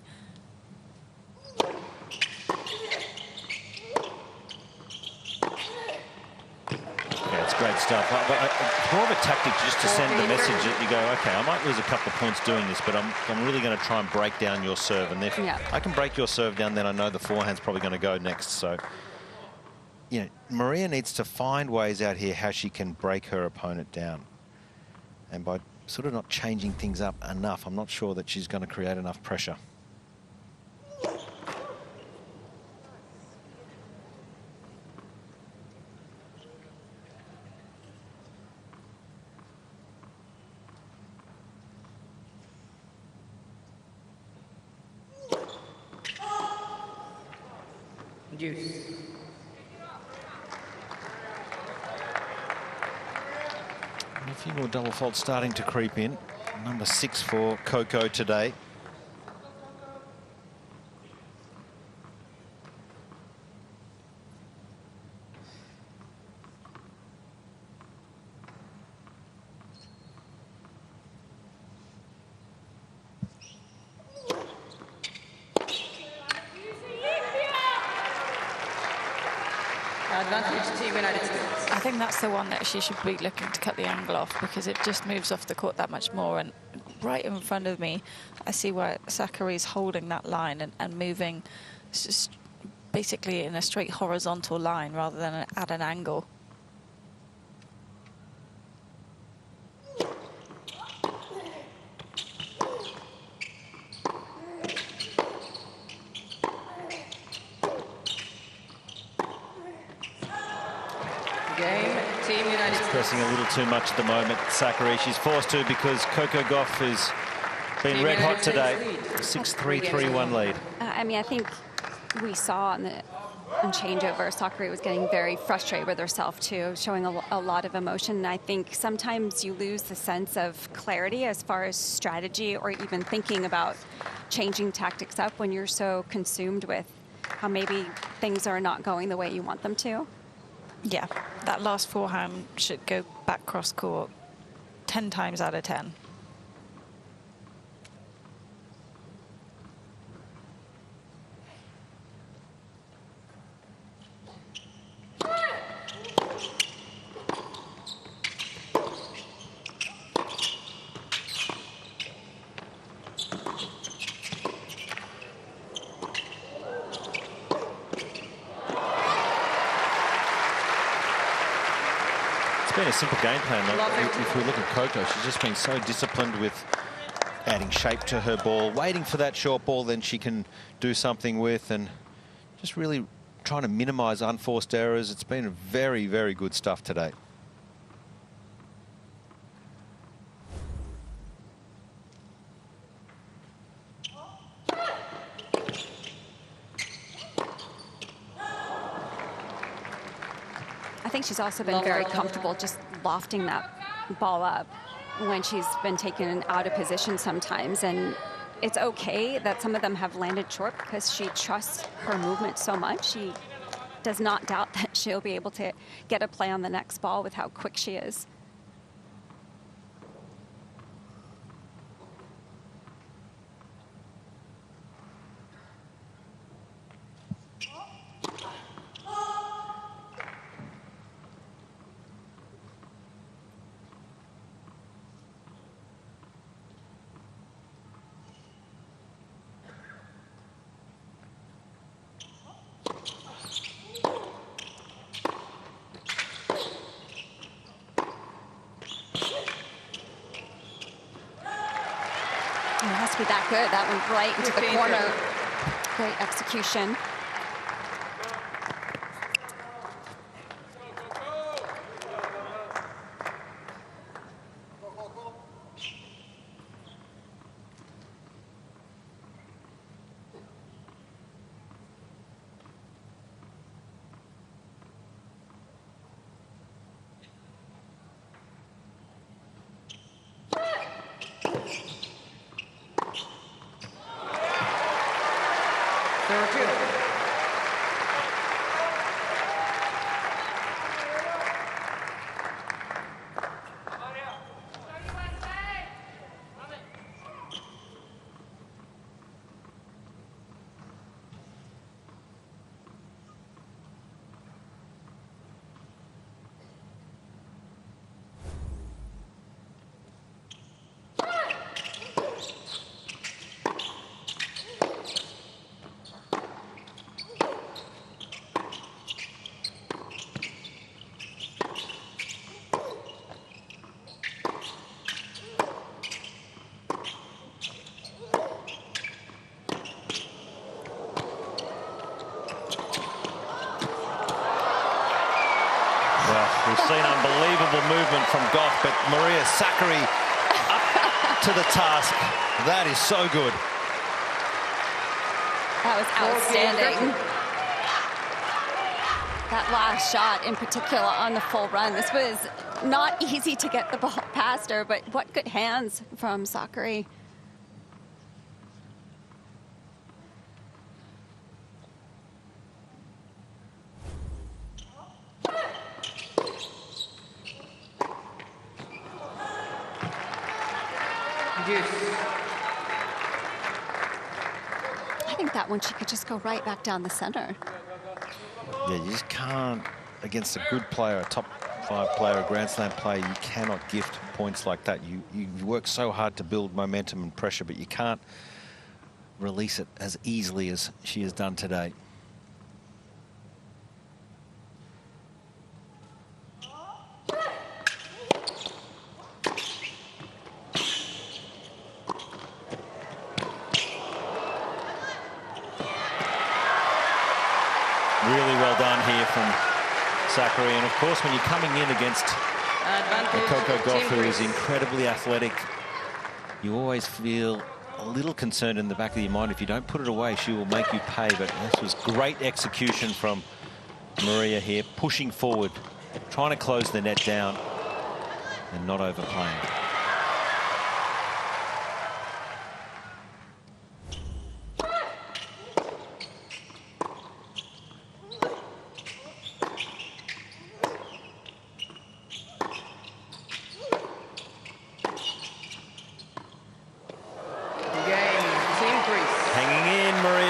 Yeah, it's great stuff. But it's more of a tactic just to send the message that you go, okay, I might lose a couple of points doing this, but I'm really going to try and break down your serve. And if I can break your serve down, then I know the forehand's probably going to go next. So, you know, Maria needs to find ways out here how she can break her opponent down. And by sort of not changing things up enough, I'm not sure that she's going to create enough pressure. Deuce. A few more double faults starting to creep in. Number 6 for Coco today. Advantage Team United States. I think that's the one that she should be looking to cut the angle off because it just moves off the court that much more. And right in front of me, I see where Sakkari is holding that line and moving just basically in a straight horizontal line rather than at an angle. Pressing a little too much at the moment, Sakkari. She's forced to because Coco Gauff has been red hot today. 6-3, 3-1 lead. I mean, I think we saw on changeover, Sakkari was getting very frustrated with herself too, showing a lot of emotion. And I think sometimes you lose the sense of clarity as far as strategy or even thinking about changing tactics up when you're so consumed with how maybe things are not going the way you want them to. Yeah, that last forehand should go back cross court 10 times out of 10. It's been a simple game plan. If we look at Coco, she's just been so disciplined with adding shape to her ball, waiting for that short ball then she can do something with, and just really trying to minimize unforced errors. It's been very, very good stuff today. I think she's also been very comfortable just lofting that ball up when she's been taken out of position sometimes. And it's okay that some of them have landed short because she trusts her movement so much. She does not doubt that she'll be able to get a play on the next ball with how quick she is. It has to be that good. That went right into the corner. Great execution. seen unbelievable movement from Gauff, but Maria Sakkari up to the task. That is so good. That was outstanding. That last shot in particular on the full run. This was not easy to get the ball past her, but what good hands from Sakkari. I think that one she could just go right back down the center. Yeah, you just can't, against a good player, a top 5 player, a Grand Slam player, you cannot gift points like that. You work so hard to build momentum and pressure, but you can't release it as easily as she has done today. Really well done here from Sakkari. And of course, when you're coming in against Coco Gauff, who is incredibly athletic, you always feel a little concerned in the back of your mind. If you don't put it away, she will make you pay. But this was great execution from Maria here, pushing forward, trying to close the net down and not overplaying.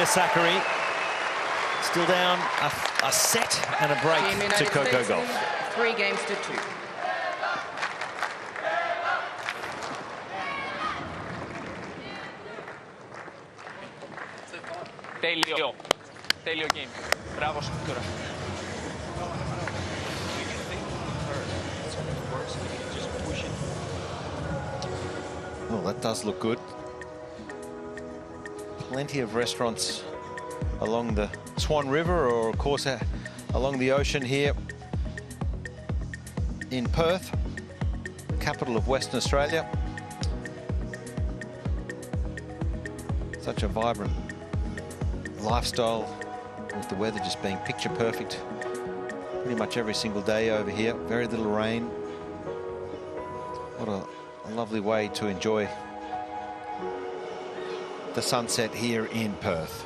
Sakkari still down a set and a break to Coco Gauff. 3 games to 2. Τέλειο game. Μπράβο σου τώρα. Well, that does look good. Plenty of restaurants along the Swan River, or of course along the ocean here in Perth, capital of Western Australia. Such a vibrant lifestyle, with the weather just being picture perfect pretty much every single day over here. Very little rain. What a lovely way to enjoy the sunset here in Perth.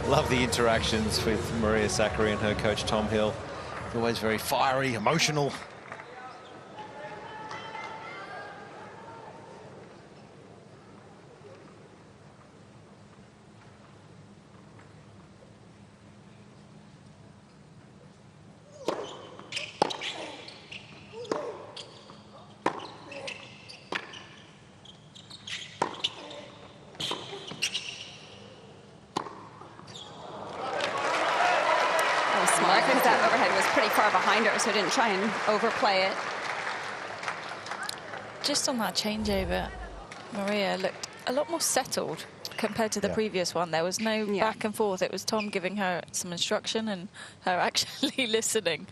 Love the interactions with Maria Sakkari and her coach Tom Hill. Always very fiery, emotional. Because that overhead was pretty far behind her, so didn't try and overplay it. Just on that changeover, Maria looked a lot more settled compared to the previous one. There was no back and forth. It was Tom giving her some instruction and her actually listening.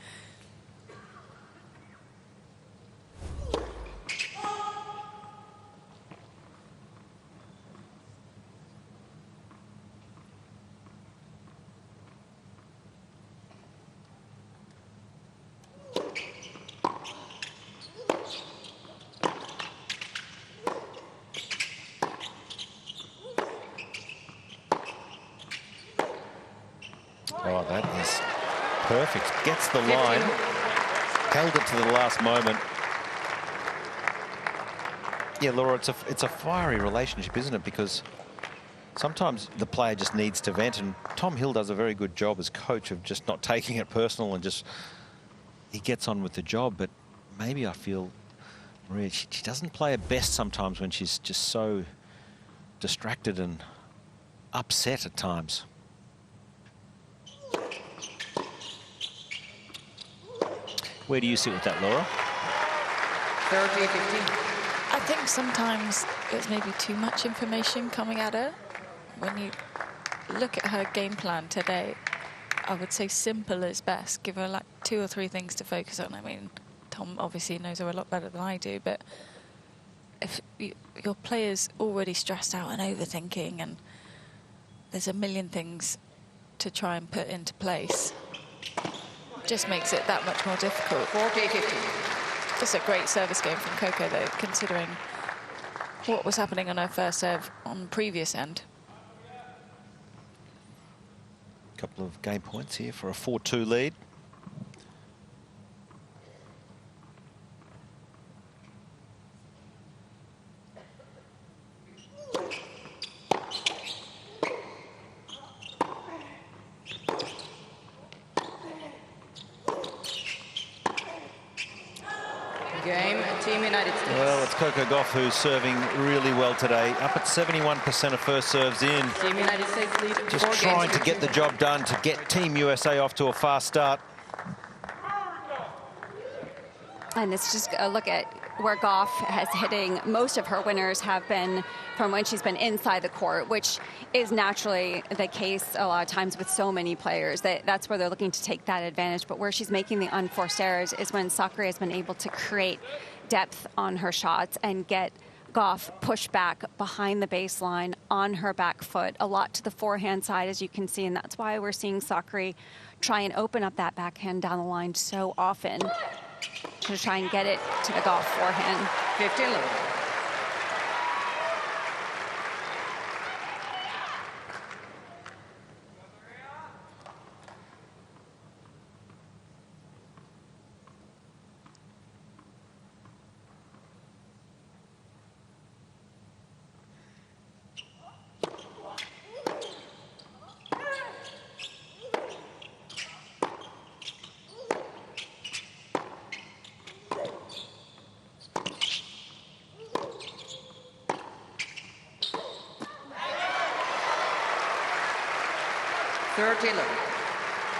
Oh, that is perfect. Gets the line. Held it to the last moment. Yeah, Laura, it's a fiery relationship, isn't it? Because Sometimes the player just needs to vent, and Tom Hill does a very good job as coach of just not taking it personal and just, he gets on with the job. But maybe I feel Maria, she doesn't play her best sometimes when she's just so distracted and upset at times. Where do you sit with that, Laura? 30-15. I think sometimes there's maybe too much information coming at her. When you look at her game plan today, I would say simple is best. Give her like 2 or 3 things to focus on. I mean, Tom obviously knows her a lot better than I do, but if your player's already stressed out and overthinking and there's a million things to try and put into place, it just makes it that much more difficult. 40-15. Just a great service game from Coco, though, considering what was happening on her first serve on the previous end. Couple of game points here for a 4-2 lead. Game, Team United States. Well, it's Coco Gauff who's serving really well today. Up at 71% of first serves in. Team United States lead. Just trying to get the job done to get Team USA off to a fast start. And it's just a look at where Gauff has hitting. Most of her winners have been from when she's been inside the court, which is naturally the case a lot of times with so many players. That's where they're looking to take that advantage. But where she's making the unforced errors is when Sakkari has been able to create depth on her shots and get Gauff pushed back behind the baseline on her back foot, a lot to the forehand side, as you can see. And that's why we're seeing Sakkari try and open up that backhand down the line so often to try and get it to the Gauff forehand. 15-11.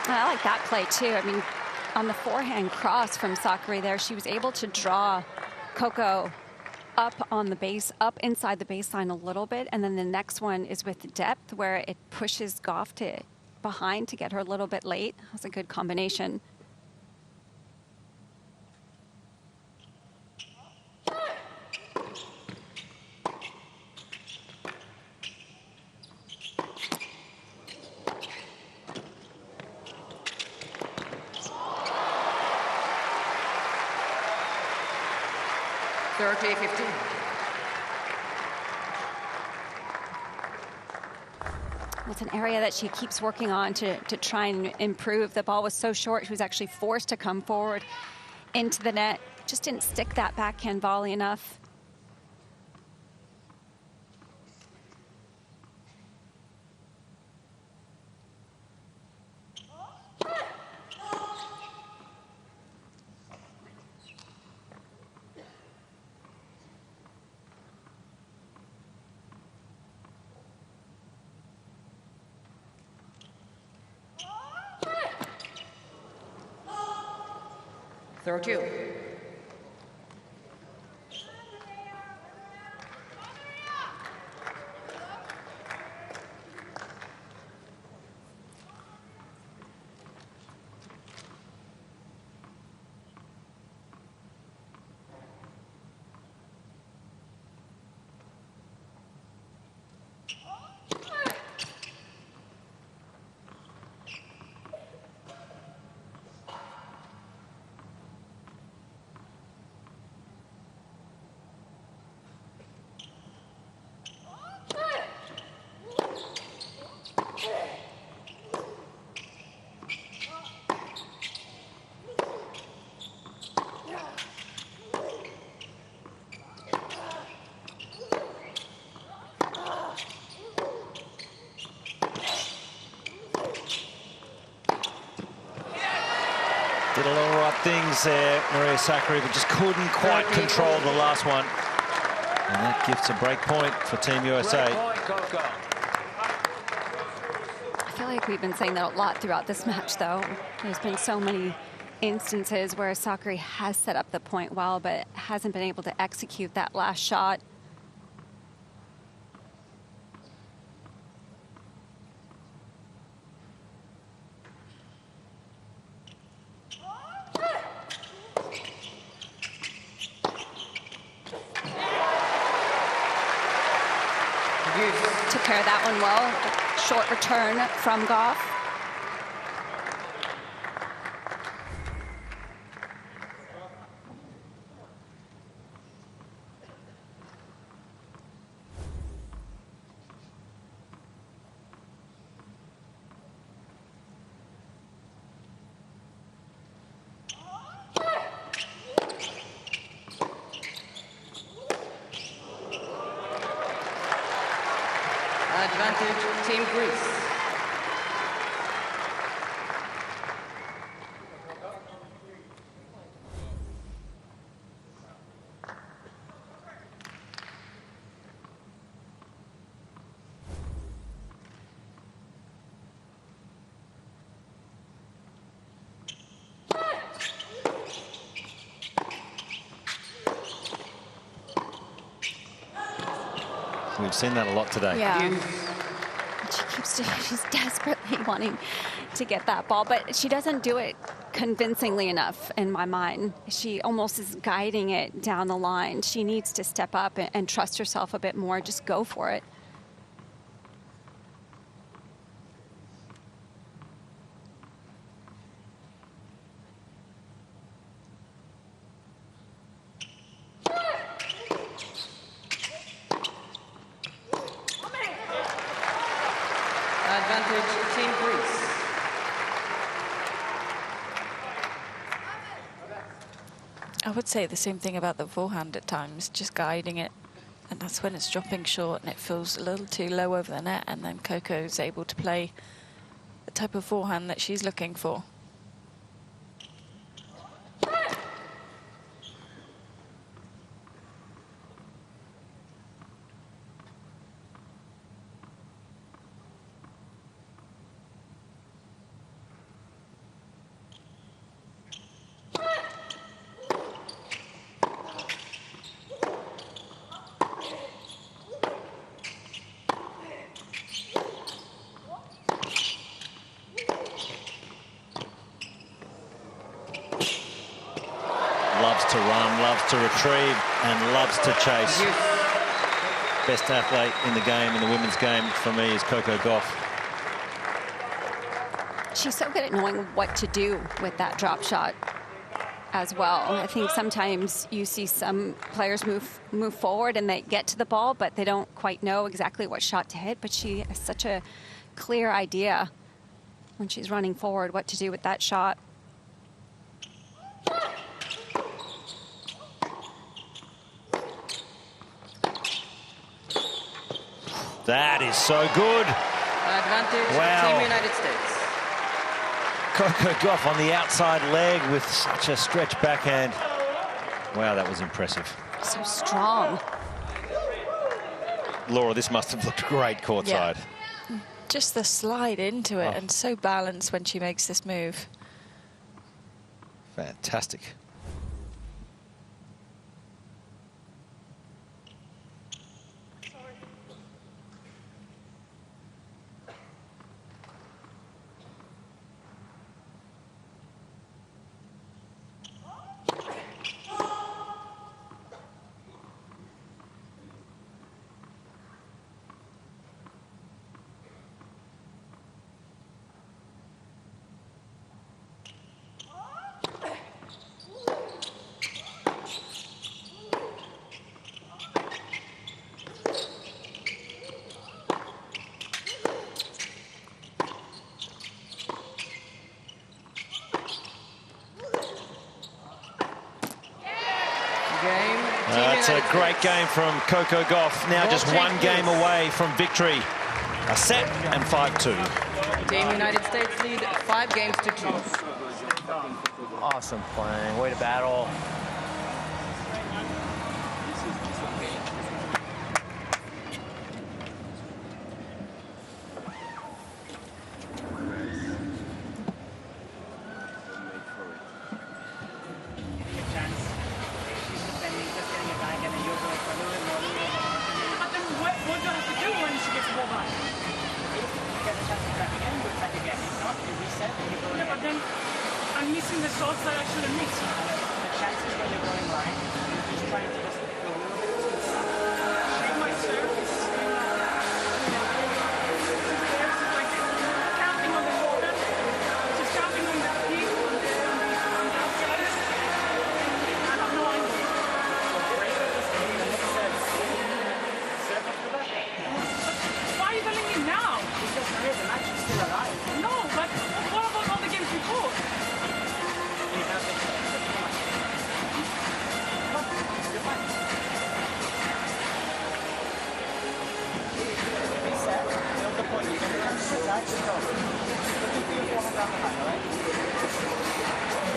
I like that play too. I mean, on the forehand cross from Sakkari there, she was able to draw Coco up on the base, up inside the baseline a little bit, and then the next one is with depth where it pushes Gauff to behind to get her a little bit late. That's a good combination. It's an area that she keeps working on to try and improve. The ball was so short, she was actually forced to come forward into the net. Just didn't stick that backhand volley enough. Thirty-two. things there, Maria Sakkari, but just couldn't quite control the last one. And that gifts a break point for Team USA. I feel like we've been saying that a lot throughout this match, though. There's been so many instances where Sakkari has set up the point well, but hasn't been able to execute that last shot. Took care of that one well. Short return from Gauff. Advantage, Team Greece. We've seen that a lot today. Yeah. She's desperately wanting to get that ball, but she doesn't do it convincingly enough in my mind. She almost is guiding it down the line. She needs to step up and trust herself a bit more. Just go for it. Advantage, Team Greece. I would say the same thing about the forehand at times, just guiding it. And that's when it's dropping short and it feels a little too low over the net, and then Coco is able to play the type of forehand that she's looking for. Loves to run, loves to retrieve, and loves to chase. Best athlete in the game, in the women's game, for me, is Coco Gauff. She's so good at knowing what to do with that drop shot as well. I think sometimes you see some players move forward and they get to the ball, but they don't quite know exactly what shot to hit. But she has such a clear idea when she's running forward what to do with that shot. That is so good. Advantage, Wow. Team United States. Coco Gauff on the outside leg with such a stretch backhand. Wow, that was impressive. So strong. Laura, this must have looked great courtside. Yeah. Just the slide into it, and so balanced when she makes this move. Fantastic. That's a great game from Coco Gauff. Now just one game away from victory. A set and 5-2. Team United States lead 5 games to 2. Awesome playing. Way to battle. I'm missing the shots that I should have missed. The chances when you're going right, just trying to just go a little bit too far. Shake my surface. Like counting on the shoulder, just counting on the feet, on the outside. I have no idea. Why are you telling me now? Because the match is still alive. No, but what about all the games before?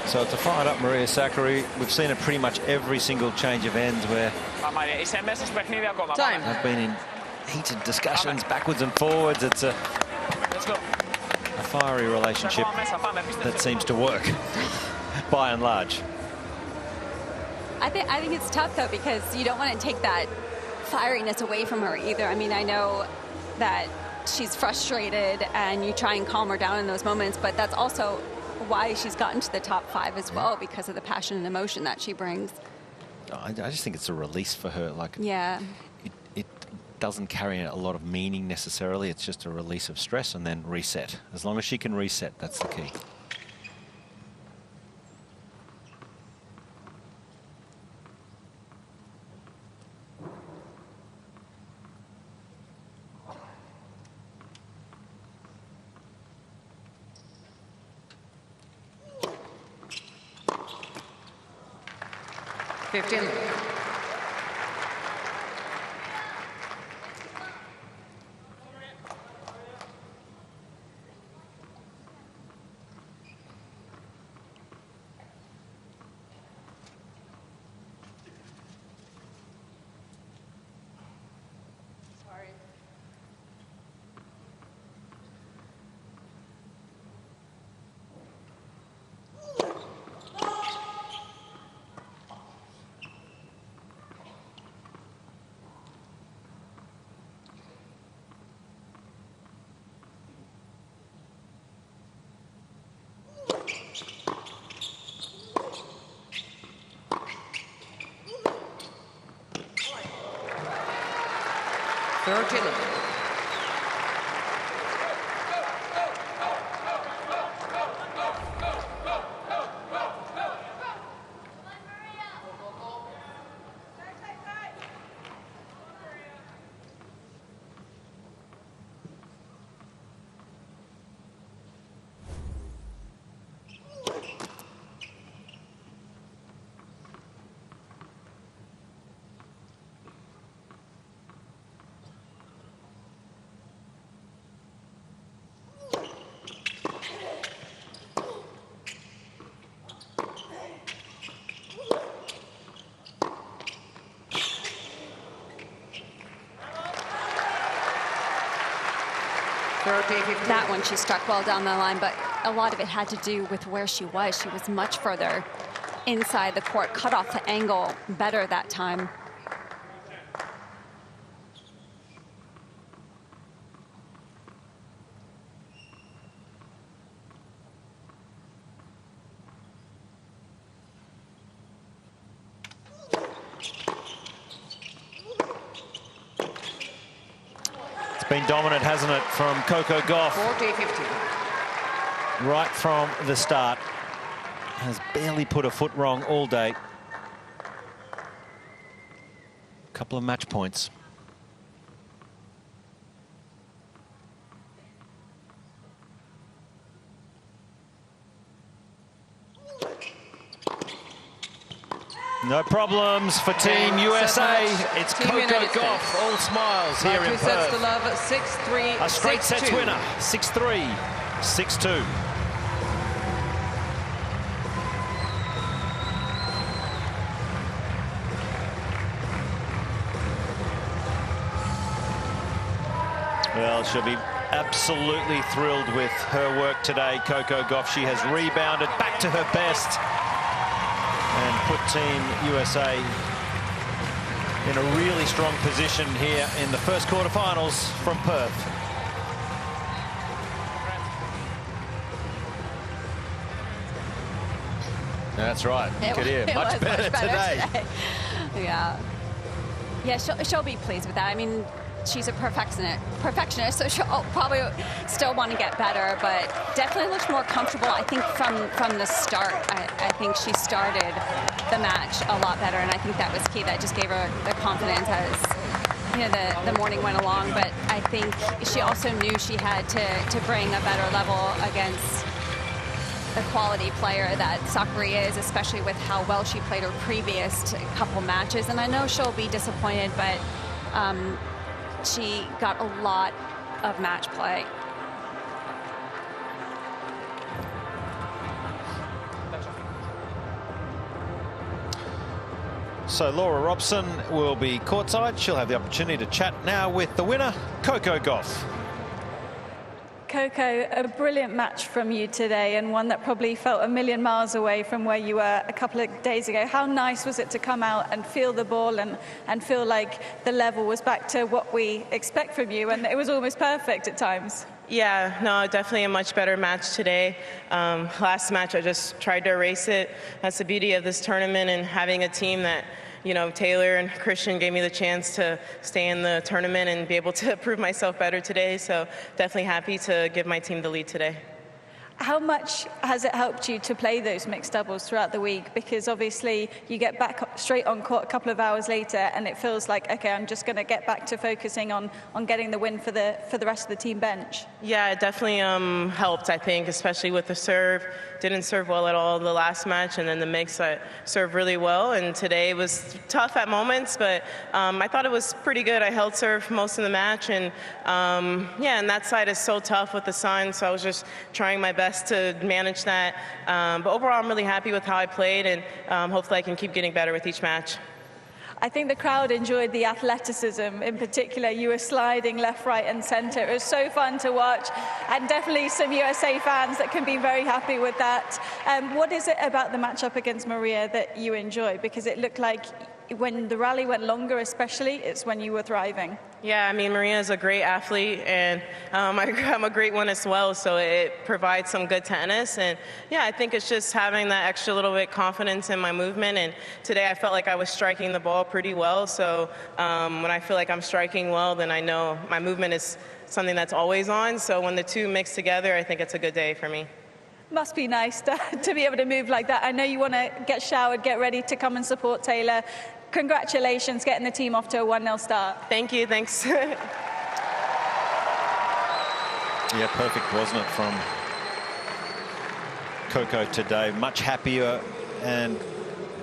So it's a fired-up Maria Sakkari. We've seen it pretty much every single change of ends where Time. I've been in heated discussions backwards and forwards. It's a fiery relationship that seems to work by and large. I think it's tough, though, because you don't want to take that fieriness away from her either. I mean, I know that she's frustrated and you try and calm her down in those moments, but that's also why she's gotten to the top 5 as well, because of the passion and emotion that she brings. I just think it's a release for her. Like, yeah, it doesn't carry a lot of meaning necessarily. It's just a release of stress and then reset. As long as she can reset, that's the key. That one she struck well down the line, but a lot of it had to do with where she was. She was much further inside the court, cut off the angle better that time. Been dominant, hasn't it, from Coco Gauff? 40-50. Right from the start. Has barely put a foot wrong all day. Couple of match points. No problems for Team USA. It's Coco Gauff, all smiles here in Perth. Sets to love, 6-3, a straight sets winner, 6-3, 6-2. Well, she'll be absolutely thrilled with her work today, Coco Gauff. She has rebounded back to her best and put Team USA in a really strong position here in the first quarterfinals from Perth. That's right. You could hear much better today. Yeah. Yeah, she'll be pleased with that. I mean, she's a perfectionist, so she'll probably still want to get better, but definitely looks more comfortable, I think, from the start. I think she started the match a lot better, and I think that was key. That just gave her the confidence as, you know, the morning went along. But I think she also knew she had to bring a better level against the quality player that Sakkari is, especially with how well she played her previous couple matches. And I know she'll be disappointed, but she got a lot of match play. So Laura Robson will be courtside. She'll have the opportunity to chat now with the winner, Coco Gauff. Coco, a brilliant match from you today, and one that probably felt a million miles away from where you were a couple of days ago. How nice was it to come out and feel the ball and feel like the level was back to what we expect from you, and it was almost perfect at times? Yeah, no, definitely a much better match today. Last match, I just tried to erase it. That's the beauty of this tournament and having a team that, you know, Taylor and Christian gave me the chance to stay in the tournament and be able to prove myself better today. So definitely happy to give my team the lead today. How much has it helped you to play those mixed doubles throughout the week? Because obviously you get back straight on court a couple of hours later and it feels like, okay, I'm just going to get back to focusing on getting the win for the rest of the team bench. Yeah, it definitely helped, I think, especially with the serve. Didn't serve well at all the last match, and then the mix I served really well. And today was tough at moments, but I thought it was pretty good. I held serve most of the match, and yeah, and that side is so tough with the sun, so I was just trying my best to manage that. But overall, I'm really happy with how I played, and hopefully I can keep getting better with each match. I think the crowd enjoyed the athleticism. In particular, you were sliding left, right and centre. It was so fun to watch, and definitely some USA fans that can be very happy with that. What is it about the matchup against Maria that you enjoy? Because it looked like when the rally went longer especially, it's when you were thriving. Yeah, I mean, Maria is a great athlete, and I'm a great one as well, so it provides some good tennis. And yeah, I think it's just having that extra little bit confidence in my movement, and today I felt like I was striking the ball pretty well, so when I feel like I'm striking well, then I know my movement is something that's always on, so when the two mix together, I think it's a good day for me. Must be nice to be able to move like that. I know you want to get showered, get ready to come and support Taylor. Congratulations, getting the team off to a 1-0 start. Thank you, thanks. Yeah, perfect, wasn't it, from Coco today. Much happier, and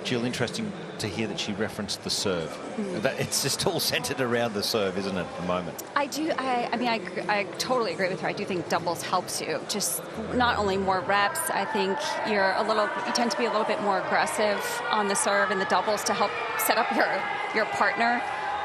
Jill, interesting to hear that she referenced the serve. It's just all centered around the serve, isn't it, at the moment? I do. I mean, I totally agree with her. I do think doubles helps you. Just not only more reps. I think you tend to be a little bit more aggressive on the serve and the doubles to help set up your partner.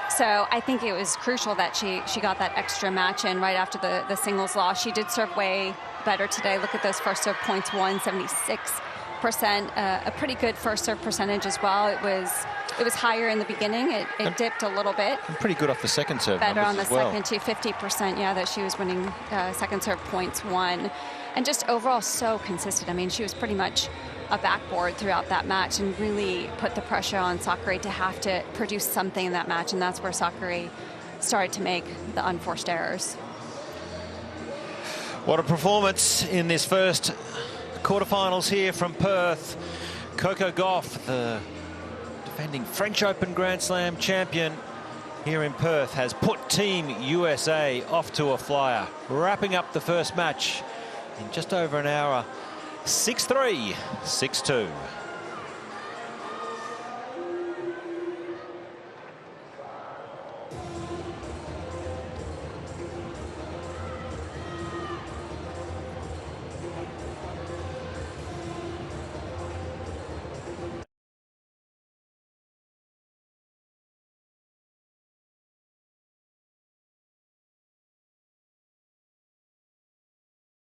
So I think it was crucial that she got that extra match in right after the singles loss. She did serve way better today. Look at those first serve points, 76%, a pretty good first serve percentage as well. It was higher in the beginning. It dipped a little bit. And pretty good off the second serve. Better on the well. second too, 50%. Yeah, that she was winning second serve points won, and just overall so consistent. I mean, she was pretty much a backboard throughout that match and really put the pressure on Sakkari to have to produce something in that match, and that's where Sakkari started to make the unforced errors. What a performance in this first quarterfinals here from Perth. Coco Gauff, the defending French Open Grand Slam champion here in Perth, has put Team USA off to a flyer, wrapping up the first match in just over an hour. 6-3, 6-2.